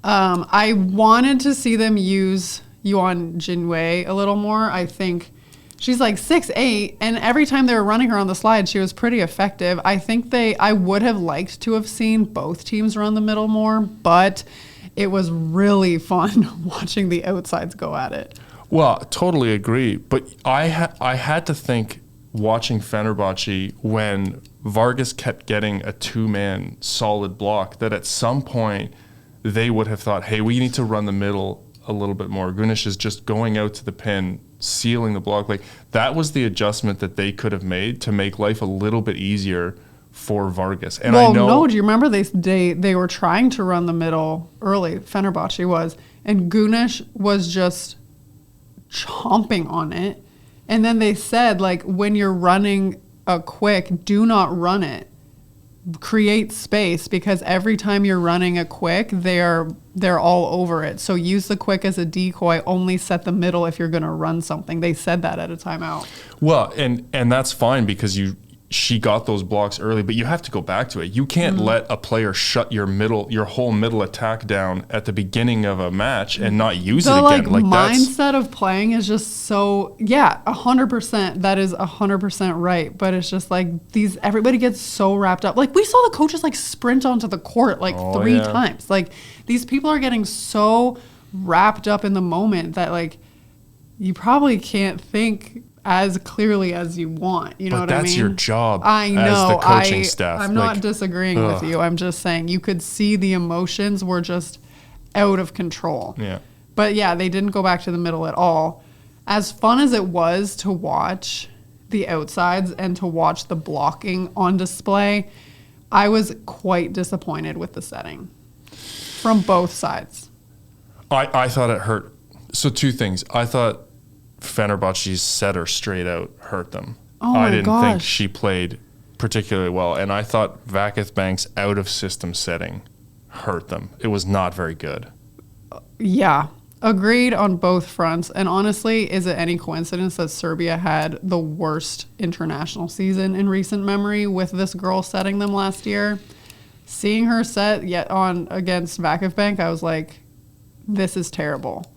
I wanted to see them use Yuan Jinwei a little more. I think she's like 6'8", and every time they were running her on the slide, she was pretty effective. I would have liked to have seen both teams run the middle more, but it was really fun watching the outsides go at it. Well, totally agree. But I had to think, watching Fenerbahçe, when Vargas kept getting a two-man solid block, that at some point they would have thought, hey, we need to run the middle a little bit more. Güneş is just going out to the pin, sealing the block. Like, that was the adjustment that they could have made to make life a little bit easier for Vargas. And well, I know, no, do you remember they were trying to run the middle early, Fenerbahçe was, and Güneş was just chomping on it. And then they said, like, when you're running a quick, do not run it. Create space, because every time you're running a quick, they're all over it. So use the quick as a decoy. Only set the middle if you're going to run something. They said that at a timeout. Well, and that's fine, because she got those blocks early, but you have to go back to it. You can't let a player shut your whole middle attack down at the beginning of a match and not use it again. The mindset of playing is just so, 100%. That is 100% right. But it's just like everybody gets so wrapped up. Like, we saw the coaches like sprint onto the court like 3 times. Like, these people are getting so wrapped up in the moment that, like, you probably can't think as clearly as you want. You know what I mean? But that's your job. I know. As the coaching staff. I'm not disagreeing with you. I'm just saying you could see the emotions were just out of control. Yeah. But yeah, they didn't go back to the middle at all. As fun as it was to watch the outsides and to watch the blocking on display, I was quite disappointed with the setting from both sides. I thought it hurt. So 2 things. I thought Fenerbahçe's setter straight out hurt them. I didn't think she played particularly well, and I thought Vakifbank's out of system setting hurt them. It was not very good. Yeah, agreed on both fronts. And honestly, is it any coincidence that Serbia had the worst international season in recent memory with this girl setting them last year? Seeing her set yet on against Vakifbank, I was like, this is terrible.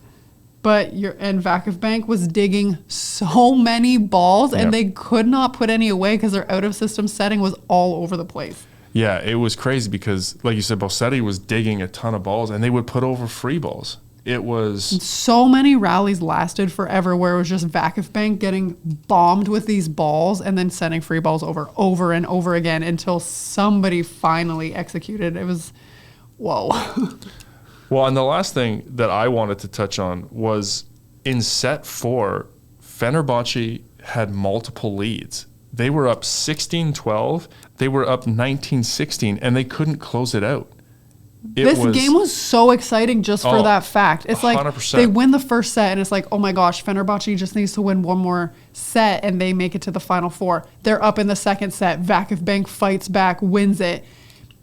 But Vakifbank was digging so many balls, and they could not put any away because their out-of-system setting was all over the place. Yeah, it was crazy because, like you said, Bossetti was digging a ton of balls, and they would put over free balls. It was... So many rallies lasted forever where it was just Vakifbank getting bombed with these balls and then sending free balls over and over again until somebody finally executed. It was... Whoa. Well, and the last thing that I wanted to touch on was in set 4, Fenerbahçe had multiple leads. They were up 16-12, they were up 19-16, and they couldn't close it out. This game was so exciting just for that fact. It's 100%. Like they win the first set, and it's like, oh my gosh, Fenerbahçe just needs to win one more set, and they make it to the Final Four. They're up in the second set. Vakifbank fights back, wins it.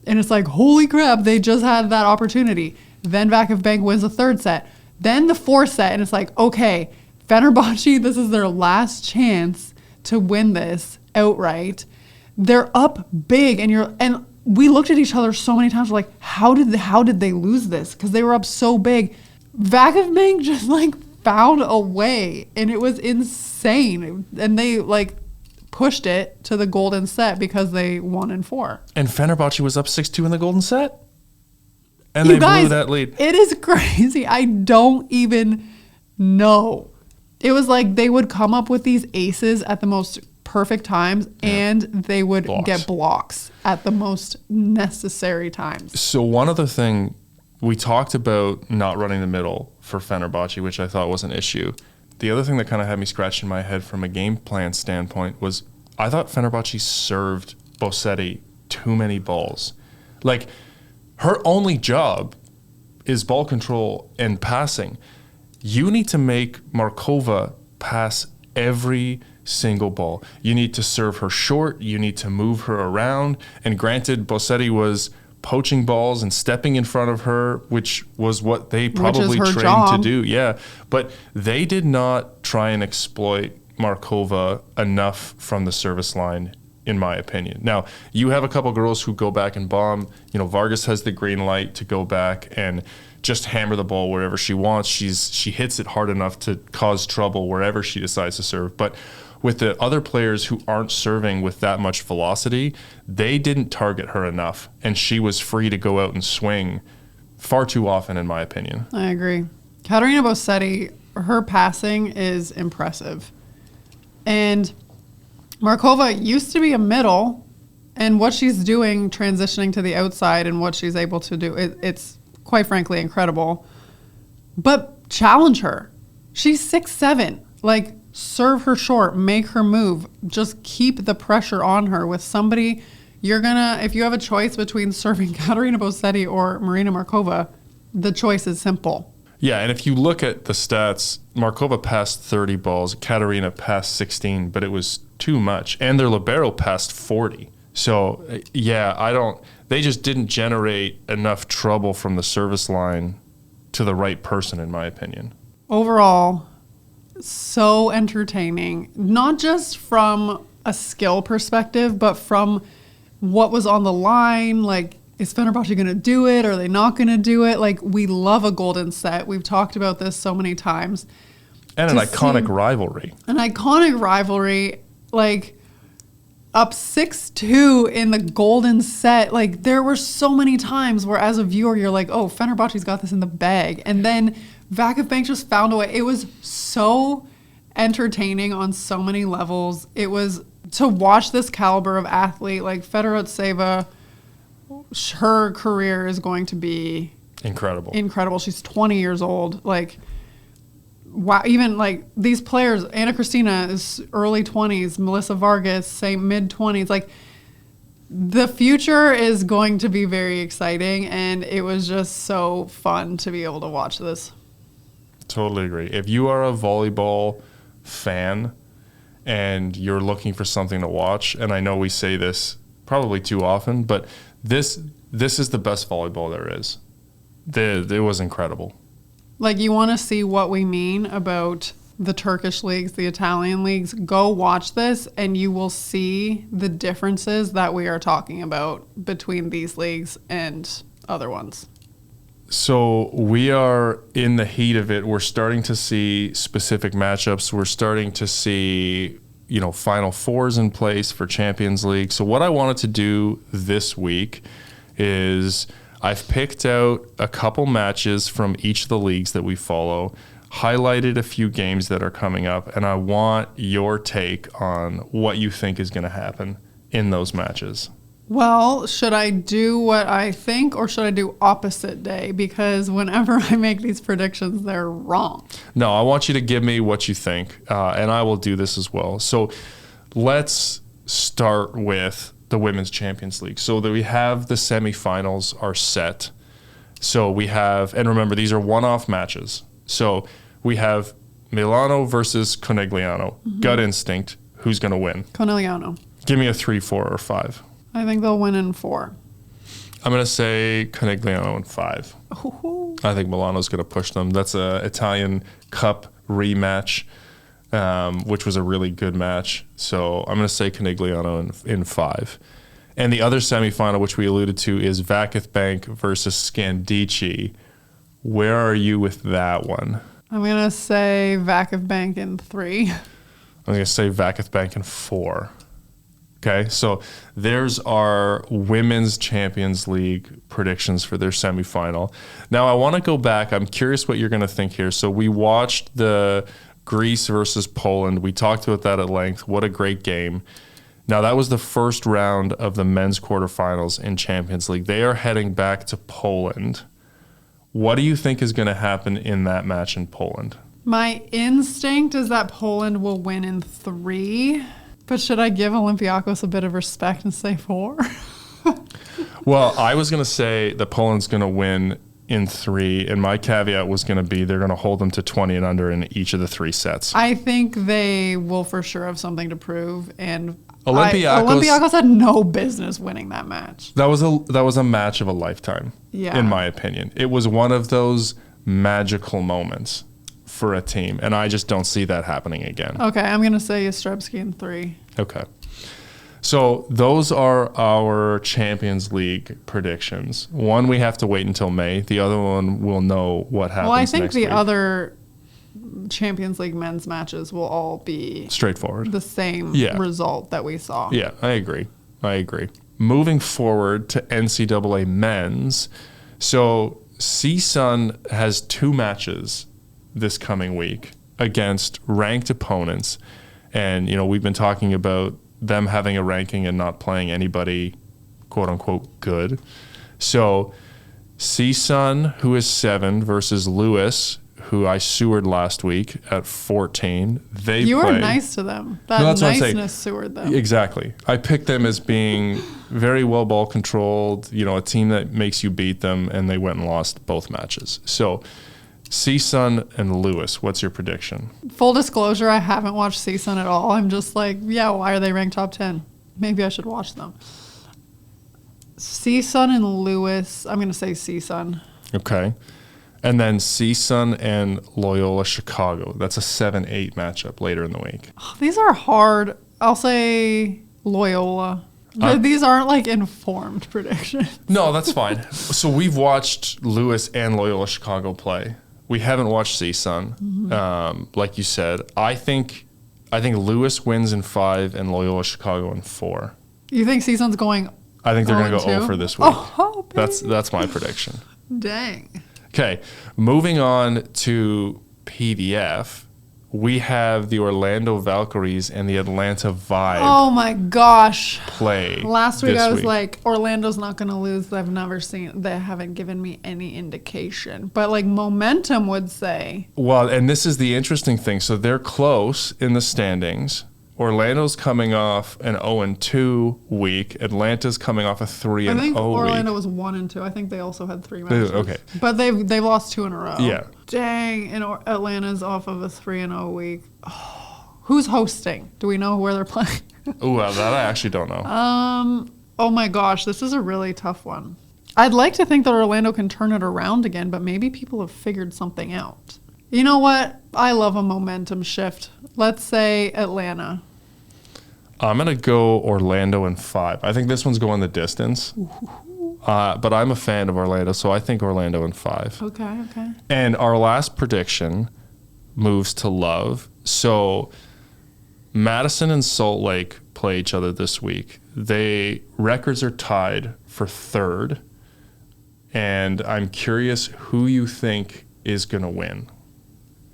And it's like, holy crap, they just had that opportunity. Then Vakifbank wins the third set. Then the fourth set, and it's like, okay, Fenerbahçe, this is their last chance to win this outright. They're up big, and we looked at each other so many times. We're like, how did they lose this? Because they were up so big. Vakifbank just like found a way, and it was insane. And they like pushed it to the golden set because they won in 4. And Fenerbahçe was up 6-2 in the golden set. And they blew that lead. It is crazy. I don't even know. It was like they would come up with these aces at the most perfect times, and they would get blocks at the most necessary times. So one other thing, we talked about not running the middle for Fenerbahçe, which I thought was an issue. The other thing that kind of had me scratching my head from a game plan standpoint was I thought Fenerbahçe served Bossetti too many balls. Like, her only job is ball control and passing. You need to make Markova pass every single ball. You need to serve her short. You need to move her around. And granted, Bossetti was poaching balls and stepping in front of her, which was what they probably trained to do. Yeah, but they did not try and exploit Markova enough from the service line in my opinion. Now, you have a couple girls who go back and bomb. You know, Vargas has the green light to go back and just hammer the ball wherever she wants. She hits it hard enough to cause trouble wherever she decides to serve. But with the other players who aren't serving with that much velocity, they didn't target her enough, and she was free to go out and swing far too often, in my opinion. I agree. Katerina Bossetti, her passing is impressive. And Markova used to be a middle, and what she's doing transitioning to the outside and what she's able to do, it's quite frankly incredible. But challenge her. She's 6'7". Like, serve her short, make her move. Just keep the pressure on her with somebody. If you have a choice between serving Katerina Bossetti or Marina Markova, the choice is simple. Yeah, and if you look at the stats, Markova passed 30 balls, Katerina passed 16, but it was too much. And their libero passed 40. So, yeah, they just didn't generate enough trouble from the service line to the right person, in my opinion. Overall, so entertaining, not just from a skill perspective, but from what was on the line. Like, is Fenerbahçe going to do it? Are they not going to do it? Like, we love a golden set. We've talked about this so many times. And an iconic rivalry. An iconic rivalry, like up 6-2 in the golden set. Like, there were so many times where as a viewer, you're like, oh, Fenerbahçe's got this in the bag. And then Vakifbank just found a way. It was so entertaining on so many levels. It was to watch this caliber of athlete, like Fedorovtseva. Her career is going to be incredible. She's 20 years old. Like, wow. Even like these players, Anna Cristina is early 20s, Melissa Vargas, say mid 20s. Like, the future is going to be very exciting, and it was just so fun to be able to watch this. Totally agree. If you are a volleyball fan and you're looking for something to watch, and I know we say this probably too often, but this is the best volleyball there is. It was incredible. Like, you want to see what we mean about the Turkish leagues, the Italian leagues, go watch this and you will see the differences that we are talking about between these leagues and other ones. So we are in the heat of it. We're starting to see specific matchups. We're starting to see, Final Fours in place for Champions League. So what I wanted to do this week is I've picked out a couple matches from each of the leagues that we follow, highlighted a few games that are coming up, and I want your take on what you think is going to happen in those matches. Well, should I do what I think or should I do opposite day? Because whenever I make these predictions, they're wrong. No, I want you to give me what you think, and I will do this as well. So let's start with the Women's Champions League. So that we have the semifinals are set. So we have, and remember, these are one-off matches. So we have Milano versus Conegliano. Mm-hmm. Gut instinct, who's going to win? Conegliano. Give me a 3, 4, or 5. I think they'll win in 4. I'm going to say Conegliano in 5. Ooh. I think Milano's going to push them. That's a Italian Cup rematch, which was a really good match. So I'm going to say Conegliano in 5. And the other semifinal, which we alluded to, is Vakifbank versus Scandicci. Where are you with that one? I'm going to say Vakifbank in 3. I'm going to say Vakifbank in 4. Okay, so there's our Women's Champions League predictions for their semifinal. Now, I want to go back. I'm curious what you're going to think here. So we watched the Greece versus Poland. We talked about that at length. What a great game. Now, that was the first round of the men's quarterfinals in Champions League. They are heading back to Poland. What do you think is going to happen in that match in Poland? My instinct is that Poland will win in 3. But should I give Olympiacos a bit of respect and say 4? Well, I was going to say that Poland's going to win in 3, and my caveat was going to be they're going to hold them to 20 and under in each of the 3 sets. I think they will for sure have something to prove, and Olympiacos had no business winning that match. That was a match of a lifetime, in my opinion. It was one of those magical moments for a team, and I just don't see that happening again. Okay, I'm going to say Jastrzebski in 3. Okay. So those are our Champions League predictions. One we have to wait until May. The other one we'll know what happens. Well, I think next the week. other Champions League men's matches will all be straightforward. the same result that we saw. Yeah, I agree. Moving forward to NCAA men's. So CSUN has 2 matches this coming week against ranked opponents. And, we've been talking about them having a ranking and not playing anybody, quote unquote, good. So CSUN, who is 7, versus Lewis, who I sewered last week at 14. You were nice to them. That niceness sewered them. Exactly. I picked them as being very well ball controlled, a team that makes you beat them, and they went and lost both matches. So CSUN and Lewis, what's your prediction? Full disclosure, I haven't watched CSUN at all. I'm just like, why are they ranked top 10? Maybe I should watch them. CSUN and Lewis, I'm going to say CSUN. Okay. And then CSUN and Loyola Chicago. That's a 7-8 matchup later in the week. These are hard. I'll say Loyola. These aren't like informed predictions. No, that's fine. So we've watched Lewis and Loyola Chicago play. We haven't watched CSUN. Mm-hmm. Like you said, I think Lewis wins in 5 and Loyola Chicago in 4. You think CSUN's going? I think they're going to go 0 for this week. Oh, that's my prediction. Dang. Okay, moving on to PDF, we have the Orlando Valkyries and the Atlanta Vibe. Oh my gosh. Play. Last week I was like, Orlando's not going to lose. They haven't given me any indication. But like momentum would say. Well, and this is the interesting thing. So they're close in the standings. Orlando's coming off an 0-2 week. Atlanta's coming off a 3-0 week. I think Orlando was 1-2. I think they also had 3 matches. Okay. But they've lost 2 in a row. Yeah. Dang, and Atlanta's off of a 3-0 week. Oh, who's hosting? Do we know where they're playing? Ooh, that I actually don't know. Oh my gosh, this is a really tough one. I'd like to think that Orlando can turn it around again, but maybe people have figured something out. You know what? I love a momentum shift. Let's say Atlanta. I'm going to go Orlando in 5. I think this one's going the distance. But I'm a fan of Orlando, so I think Orlando in 5. Okay. And our last prediction moves to Love. So Madison and Salt Lake play each other this week. Records are tied for 3rd. And I'm curious who you think is going to win.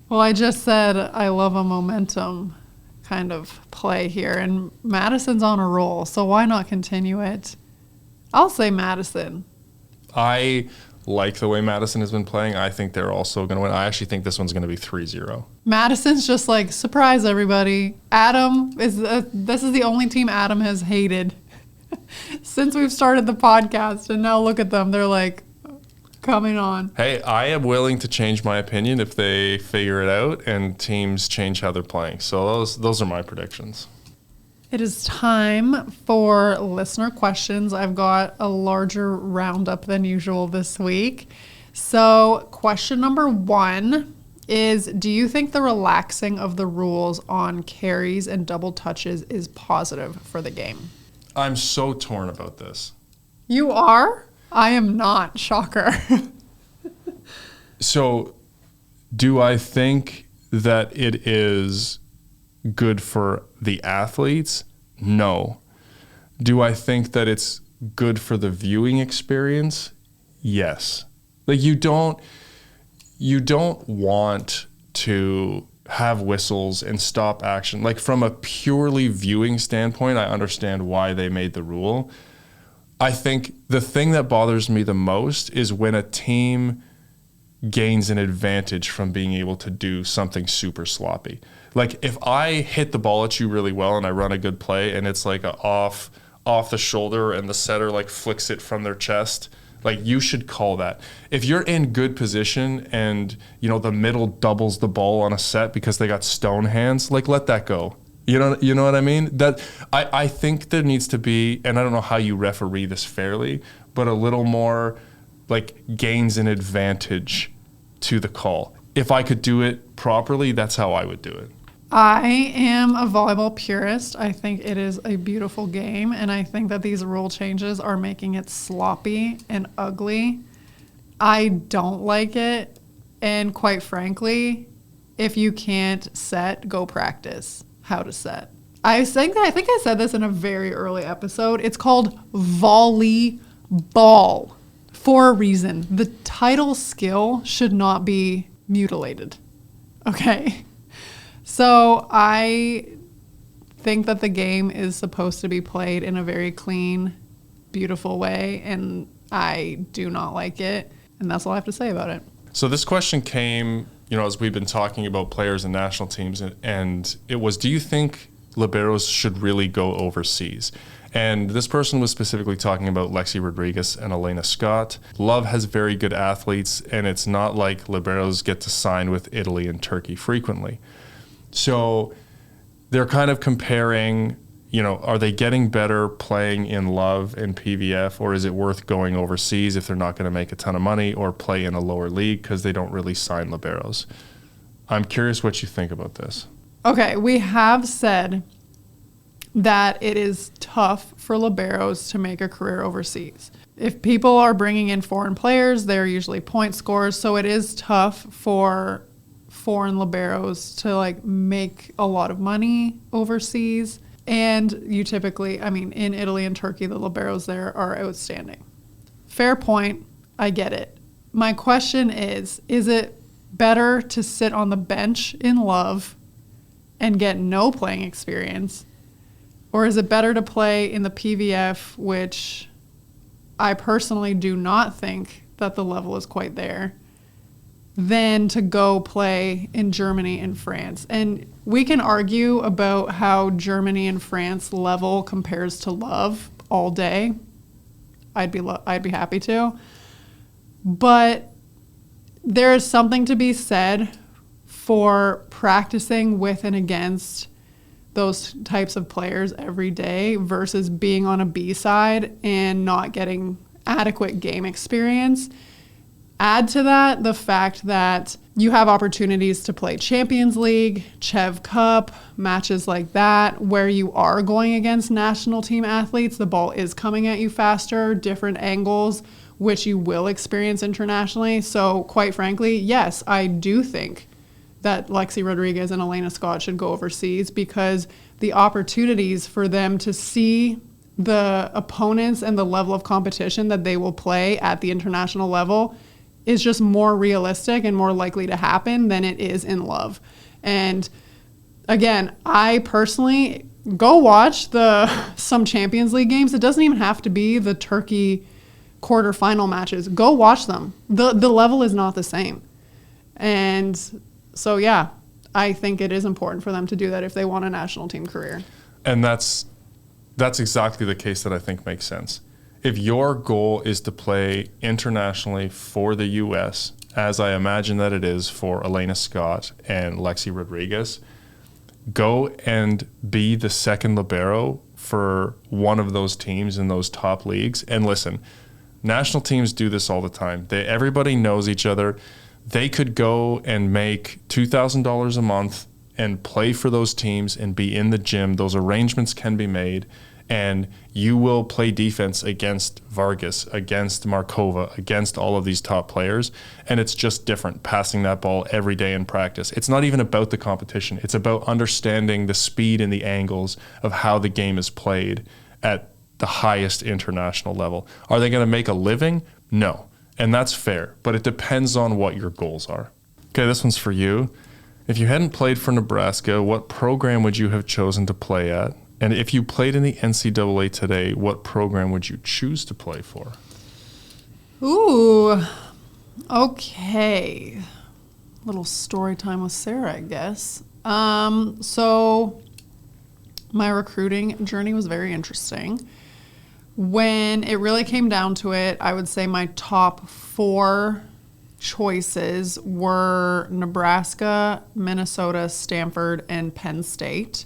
Well, I just said I love a momentum kind of play here, and Madison's on a roll, so why not continue it? I'll say Madison. I like the way Madison has been playing. I think they're also going to win. I actually think this one's going to be 3-0. Madison's just like, surprise everybody. This is the only team Adam has hated since we've started the podcast, and now look at them. They're like, coming on. Hey, I am willing to change my opinion if they figure it out and teams change how they're playing. So those are my predictions. It is time for listener questions. I've got a larger roundup than usual this week. So question number 1 is, do you think the relaxing of the rules on carries and double touches is positive for the game? I'm so torn about this. You are? I am not. Shocker. So, do I think that it is good for the athletes? No. Do I think that it's good for the viewing experience? Yes. Like you don't want to have whistles and stop action. Like from a purely viewing standpoint, I understand why they made the rule. I think the thing that bothers me the most is when a team gains an advantage from being able to do something super sloppy. Like if I hit the ball at you really well and I run a good play and it's like a off the shoulder and the setter like flicks it from their chest, like you should call that. If you're in good position and the middle doubles the ball on a set because they got stone hands, like let that go. You know what I mean? That I think there needs to be, and I don't know how you referee this fairly, but a little more like gains an advantage to the call. If I could do it properly, that's how I would do it. I am a volleyball purist. I think it is a beautiful game, and I think that these rule changes are making it sloppy and ugly. I don't like it, and quite frankly, if you can't set, go practice how to set. I think I said this in a very early episode. It's called volleyball for a reason. The title skill should not be mutilated. Okay? So I think that the game is supposed to be played in a very clean, beautiful way, and I do not like it. And that's all I have to say about it. So this question came, as we've been talking about players and national teams, and it was, do you think liberos should really go overseas? And this person was specifically talking about Lexi Rodriguez and Elena Scott. Love has very good athletes, and it's not like liberos get to sign with Italy and Turkey frequently. So they're kind of comparing, are they getting better playing in Love and PVF, or is it worth going overseas if they're not going to make a ton of money or play in a lower league because they don't really sign liberos? I'm curious what you think about this. Okay, we have said that it is tough for liberos to make a career overseas. If people are bringing in foreign players, they're usually point scorers, so it is tough for foreign liberos to make a lot of money overseas. And you typically, in Italy and Turkey, the liberos there are outstanding. Fair point. I get it. My question is it better to sit on the bench in Love and get no playing experience? Or is it better to play in the PVF, which I personally do not think that the level is quite there, than to go play in Germany and France? And we can argue about how Germany and France level compares to Love all day. I'd be happy to. But there is something to be said for practicing with and against those types of players every day versus being on a B side and not getting adequate game experience. Add to that the fact that you have opportunities to play Champions League, Chev Cup, matches like that, where you are going against national team athletes. The ball is coming at you faster, different angles, which you will experience internationally. So quite frankly, yes, I do think that Lexi Rodriguez and Elena Scott should go overseas because the opportunities for them to see the opponents and the level of competition that they will play at the international level is just more realistic and more likely to happen than it is in Love. And again, I personally go watch some Champions League games. It doesn't even have to be the Turkey quarterfinal matches. Go watch them. The level is not the same. And so, yeah, I think it is important for them to do that if they want a national team career. And that's exactly the case that I think makes sense. If your goal is to play internationally for the U.S., as I imagine that it is for Elena Scott and Lexi Rodriguez, go and be the second libero for one of those teams in those top leagues. And listen, national teams do this all the time. Everybody knows each other. They could go and make $2,000 a month and play for those teams and be in the gym. Those arrangements can be made, and you will play defense against Vargas, against Markova, against all of these top players, and it's just different passing that ball every day in practice. It's not even about the competition. It's about understanding the speed and the angles of how the game is played at the highest international level. Are they going to make a living? No. And that's fair, but it depends on what your goals are. Okay, this one's for you. If you hadn't played for Nebraska, what program would you have chosen to play at? And if you played in the NCAA today, what program would you choose to play for? Ooh, okay. Little story time with Sarah, I guess. So my recruiting journey was very interesting. When it really came down to it, I would say my top 4 choices were Nebraska, Minnesota, Stanford, and Penn State.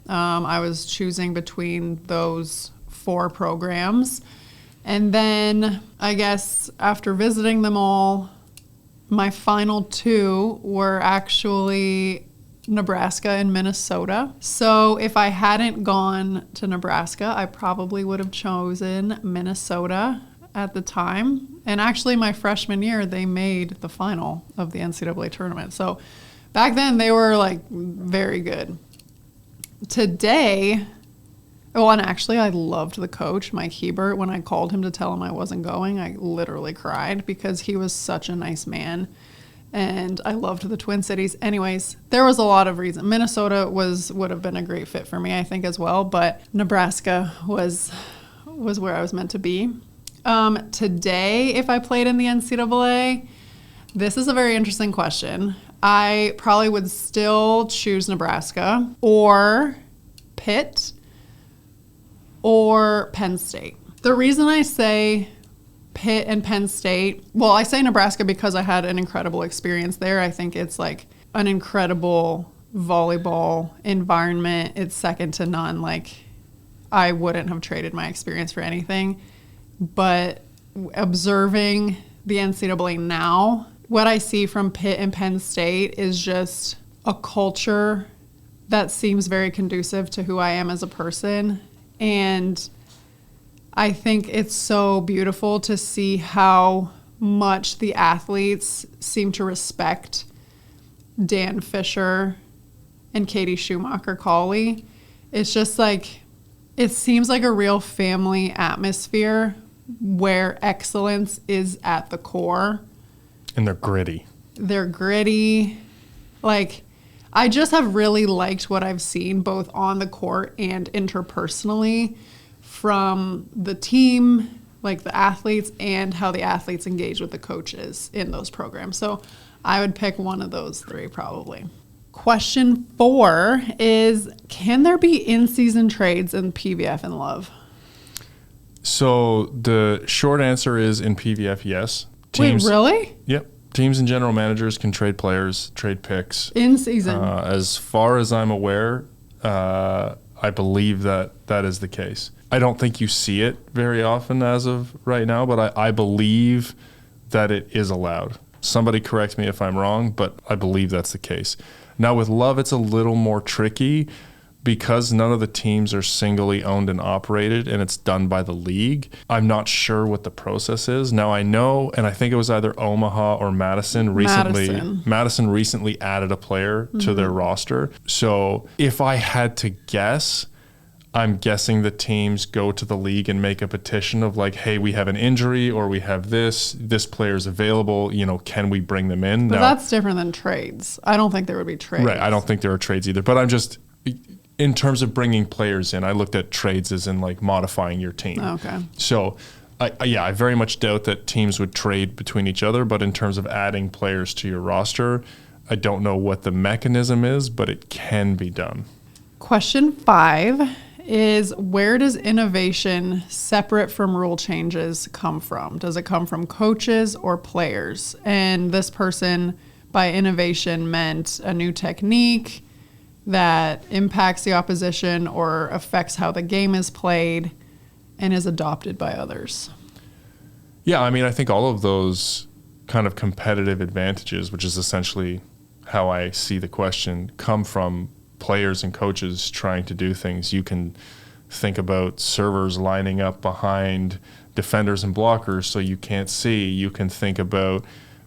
I was choosing between those 4 programs. And then I guess after visiting them all, my final 2 were actually Nebraska and Minnesota. So if I hadn't gone to Nebraska, I probably would have chosen Minnesota at the time. And actually my freshman year, they made the final of the NCAA tournament. So back then they were like very good. Today, and actually I loved the coach, Mike Hebert. When I called him to tell him I wasn't going, I literally cried because he was such a nice man. And I loved the Twin Cities. Anyways, there was a lot of reasons. Minnesota would have been a great fit for me, I think, as well. But Nebraska was where I was meant to be. Today, if I played in the NCAA, this is a very interesting question. I probably would still choose Nebraska or Pitt or Penn State. The reason I say Pitt and Penn State, well, I say Nebraska because I had an incredible experience there. I think it's like an incredible volleyball environment. It's second to none. Like, I wouldn't have traded my experience for anything. But observing the NCAA now, what I see from Pitt and Penn State is just a culture that seems very conducive to who I am as a person. And I think it's so beautiful to see how much the athletes seem to respect Dan Fisher and Katie Schumacher-Cawley. It's just like, it seems like a real family atmosphere where excellence is at the core. And they're gritty. They're gritty. Like, I just have really liked what I've seen both on the court and interpersonally from the team, like the athletes, and how the athletes engage with the coaches in those programs. So I would pick one of those three probably. Question 4 is, can there be in-season trades in PVF and Love? So the short answer is in PVF, yes. Wait, really? Yep. Teams and general managers can trade players, trade picks. In season? As far as I'm aware, I believe that is the case. I don't think you see it very often as of right now, but I believe that it is allowed. Somebody correct me if I'm wrong, but I believe that's the case. Now with Love, it's a little more tricky because none of the teams are singly owned and operated and it's done by the league. I'm not sure what the process is. Now I know, and I think it was either Omaha or Madison recently. Madison recently added a player to their roster. So if I had to guess, I'm guessing the teams go to the league and make a petition of like, hey, we have an injury or we have this player's available, can we bring them in? But now, that's different than trades. I don't think there would be trades. Right, I don't think there are trades either. But I'm just, in terms of bringing players in, I looked at trades as in like modifying your team. Okay. So, I very much doubt that teams would trade between each other, but in terms of adding players to your roster, I don't know what the mechanism is, but it can be done. Question 5 is, where does innovation separate from rule changes come from? Does it come from coaches or players? And this person, by innovation, meant a new technique that impacts the opposition or affects how the game is played and is adopted by others. Yeah, I mean, I think all of those kind of competitive advantages, which is essentially how I see the question, come from players and coaches trying to do things. You can think about servers lining up behind defenders and blockers so you can't see. You can think about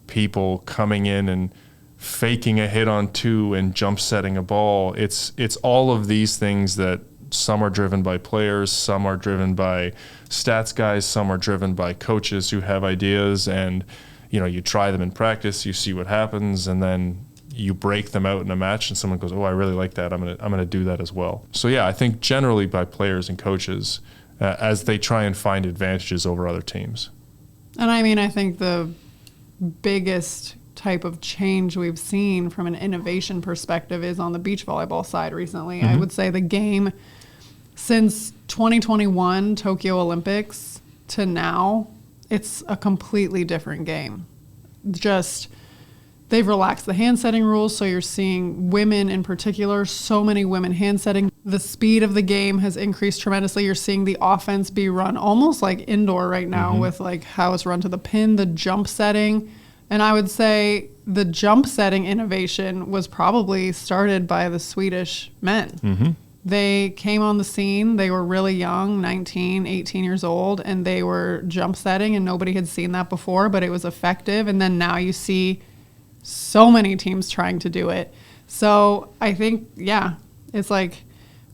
people coming in and faking a hit on 2 and jump setting a ball. It's all of these things that some are driven by players, some are driven by stats guys, some are driven by coaches who have ideas, and you try them in practice, you see what happens, and then you break them out in a match and someone goes, oh, I really like that. I'm gonna do that as well. So yeah, I think generally by players and coaches as they try and find advantages over other teams. And I mean, I think the biggest type of change we've seen from an innovation perspective is on the beach volleyball side recently. I would say the game since 2021 Tokyo Olympics to now, it's a completely different game. Just they've relaxed the hand setting rules, so you're seeing women in particular, so many women hand setting. The speed of the game has increased tremendously. You're seeing the offense be run almost like indoor right now with like how it's run to the pin, the jump setting. And I would say the jump setting innovation was probably started by the Swedish men. Mm-hmm. They came on the scene. They were really young, 19, 18 years old, and they were jump setting, and nobody had seen that before, but it was effective. And then now you see so many teams trying to do it. So I think, yeah, it's like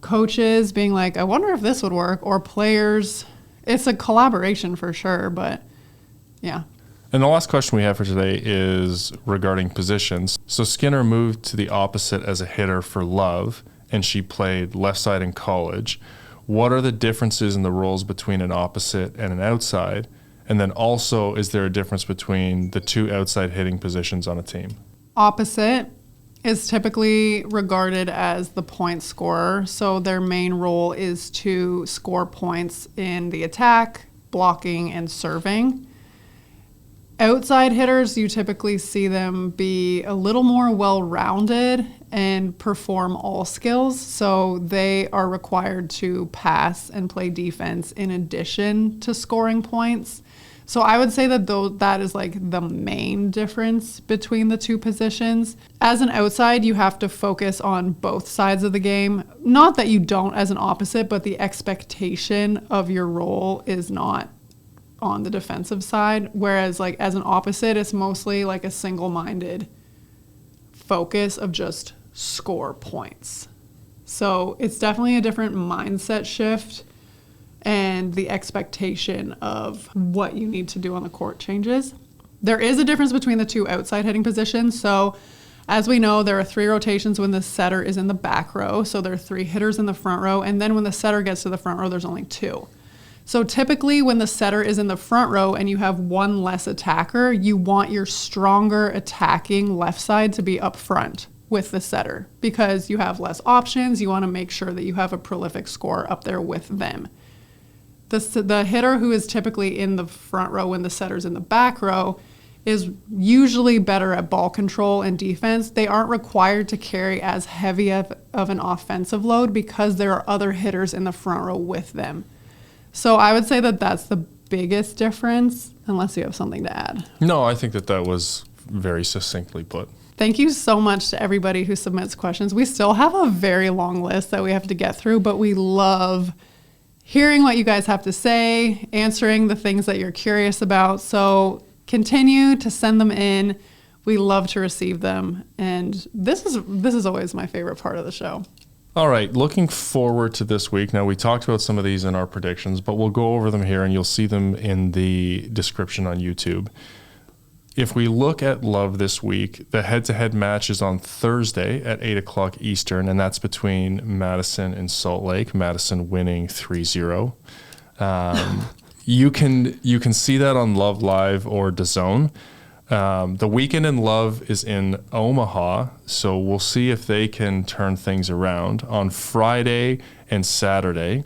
coaches being like, I wonder if this would work, or players. It's a collaboration for sure, but yeah. And the last question we have for today is regarding positions. So Skinner moved to the opposite as a hitter for Love, and she played left side in college. What are the differences in the roles between an opposite and an outside? And then also, is there a difference between the two outside hitting positions on a team? Opposite is typically regarded as the point scorer. So their main role is to score points in the attack, blocking, and serving. Outside hitters, you typically see them be a little more well-rounded and perform all skills. So they are required to pass and play defense in addition to scoring points. So I would say that that is like the main difference between the two positions. As an outside, you have to focus on both sides of the game. Not that you don't as an opposite, but the expectation of your role is not on the defensive side. Whereas like as an opposite, it's mostly like a single-minded focus of just score points. So it's definitely a different mindset shift, and the expectation of what you need to do on the court changes. There is a difference between the two outside hitting positions. So as we know, there are 3 rotations when the setter is in the back row. So there are 3 hitters in the front row. And then when the setter gets to the front row, there's only 2. So typically when the setter is in the front row and you have 1 less attacker, you want your stronger attacking left side to be up front with the setter because you have less options. You want to make sure that you have a prolific scorer up there with them. The hitter who is typically in the front row when the setter's in the back row is usually better at ball control and defense. They aren't required to carry as heavy of an offensive load because there are other hitters in the front row with them. So I would say that that's the biggest difference, unless you have something to add. No, I think that was very succinctly put. Thank you so much to everybody who submits questions. We still have a very long list that we have to get through, but we love hearing what you guys have to say, answering the things that you're curious about. So continue to send them in. We love to receive them. And this is always my favorite part of the show. All right, looking forward to this week. Now, we talked about some of these in our predictions, but we'll go over them here and you'll see them in the description on YouTube. If we look at Love this week, the head-to-head match is on Thursday at 8 o'clock Eastern, and that's between Madison and Salt Lake, Madison winning 3-0. You can see that on Love Live or DAZN. The Weekend in Love is in Omaha, so we'll see if they can turn things around. On Friday and Saturday,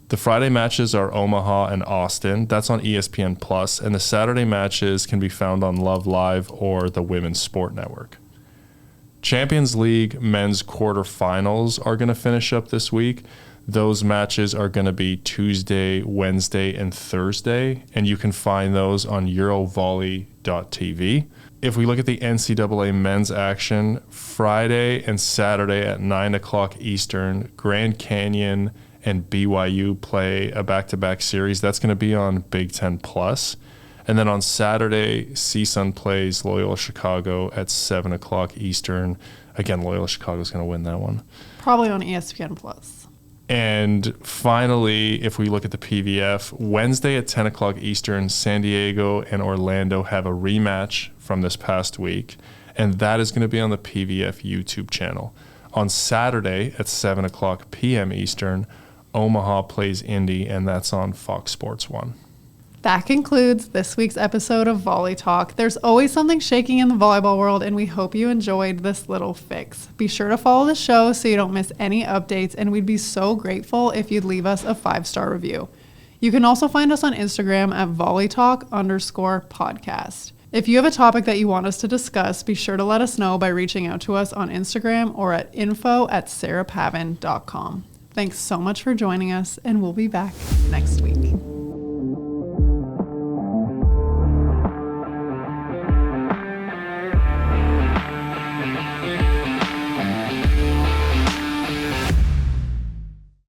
the Friday matches are Omaha and Austin. That's on ESPN Plus, and the Saturday matches can be found on Love Live or the Women's Sport Network. Champions League men's quarterfinals are going to finish up this week. Those matches are going to be Tuesday, Wednesday, and Thursday, and you can find those on eurovolley.tv. If we look at the NCAA men's action, Friday and Saturday at 9 o'clock Eastern, Grand Canyon and BYU play a back-to-back series. That's going to be on Big Ten Plus. And then on Saturday, CSUN plays Loyola Chicago at 7 o'clock Eastern. Again, Loyola Chicago is going to win that one. Probably on ESPN Plus. And finally, if we look at the PVF, Wednesday at 10 o'clock Eastern, San Diego and Orlando have a rematch from this past week, and that is going to be on the PVF YouTube channel. On Saturday at 7 o'clock p.m. Eastern, Omaha plays Indy, and that's on Fox Sports 1. That concludes this week's episode of Volley Talk. There's always something shaking in the volleyball world, and we hope you enjoyed this little fix. Be sure to follow the show so you don't miss any updates, and we'd be so grateful if you'd leave us a 5-star review. You can also find us on Instagram at volleytalk_podcast. If you have a topic that you want us to discuss, be sure to let us know by reaching out to us on Instagram or at info@sarahpavin.com. Thanks so much for joining us, and we'll be back next week.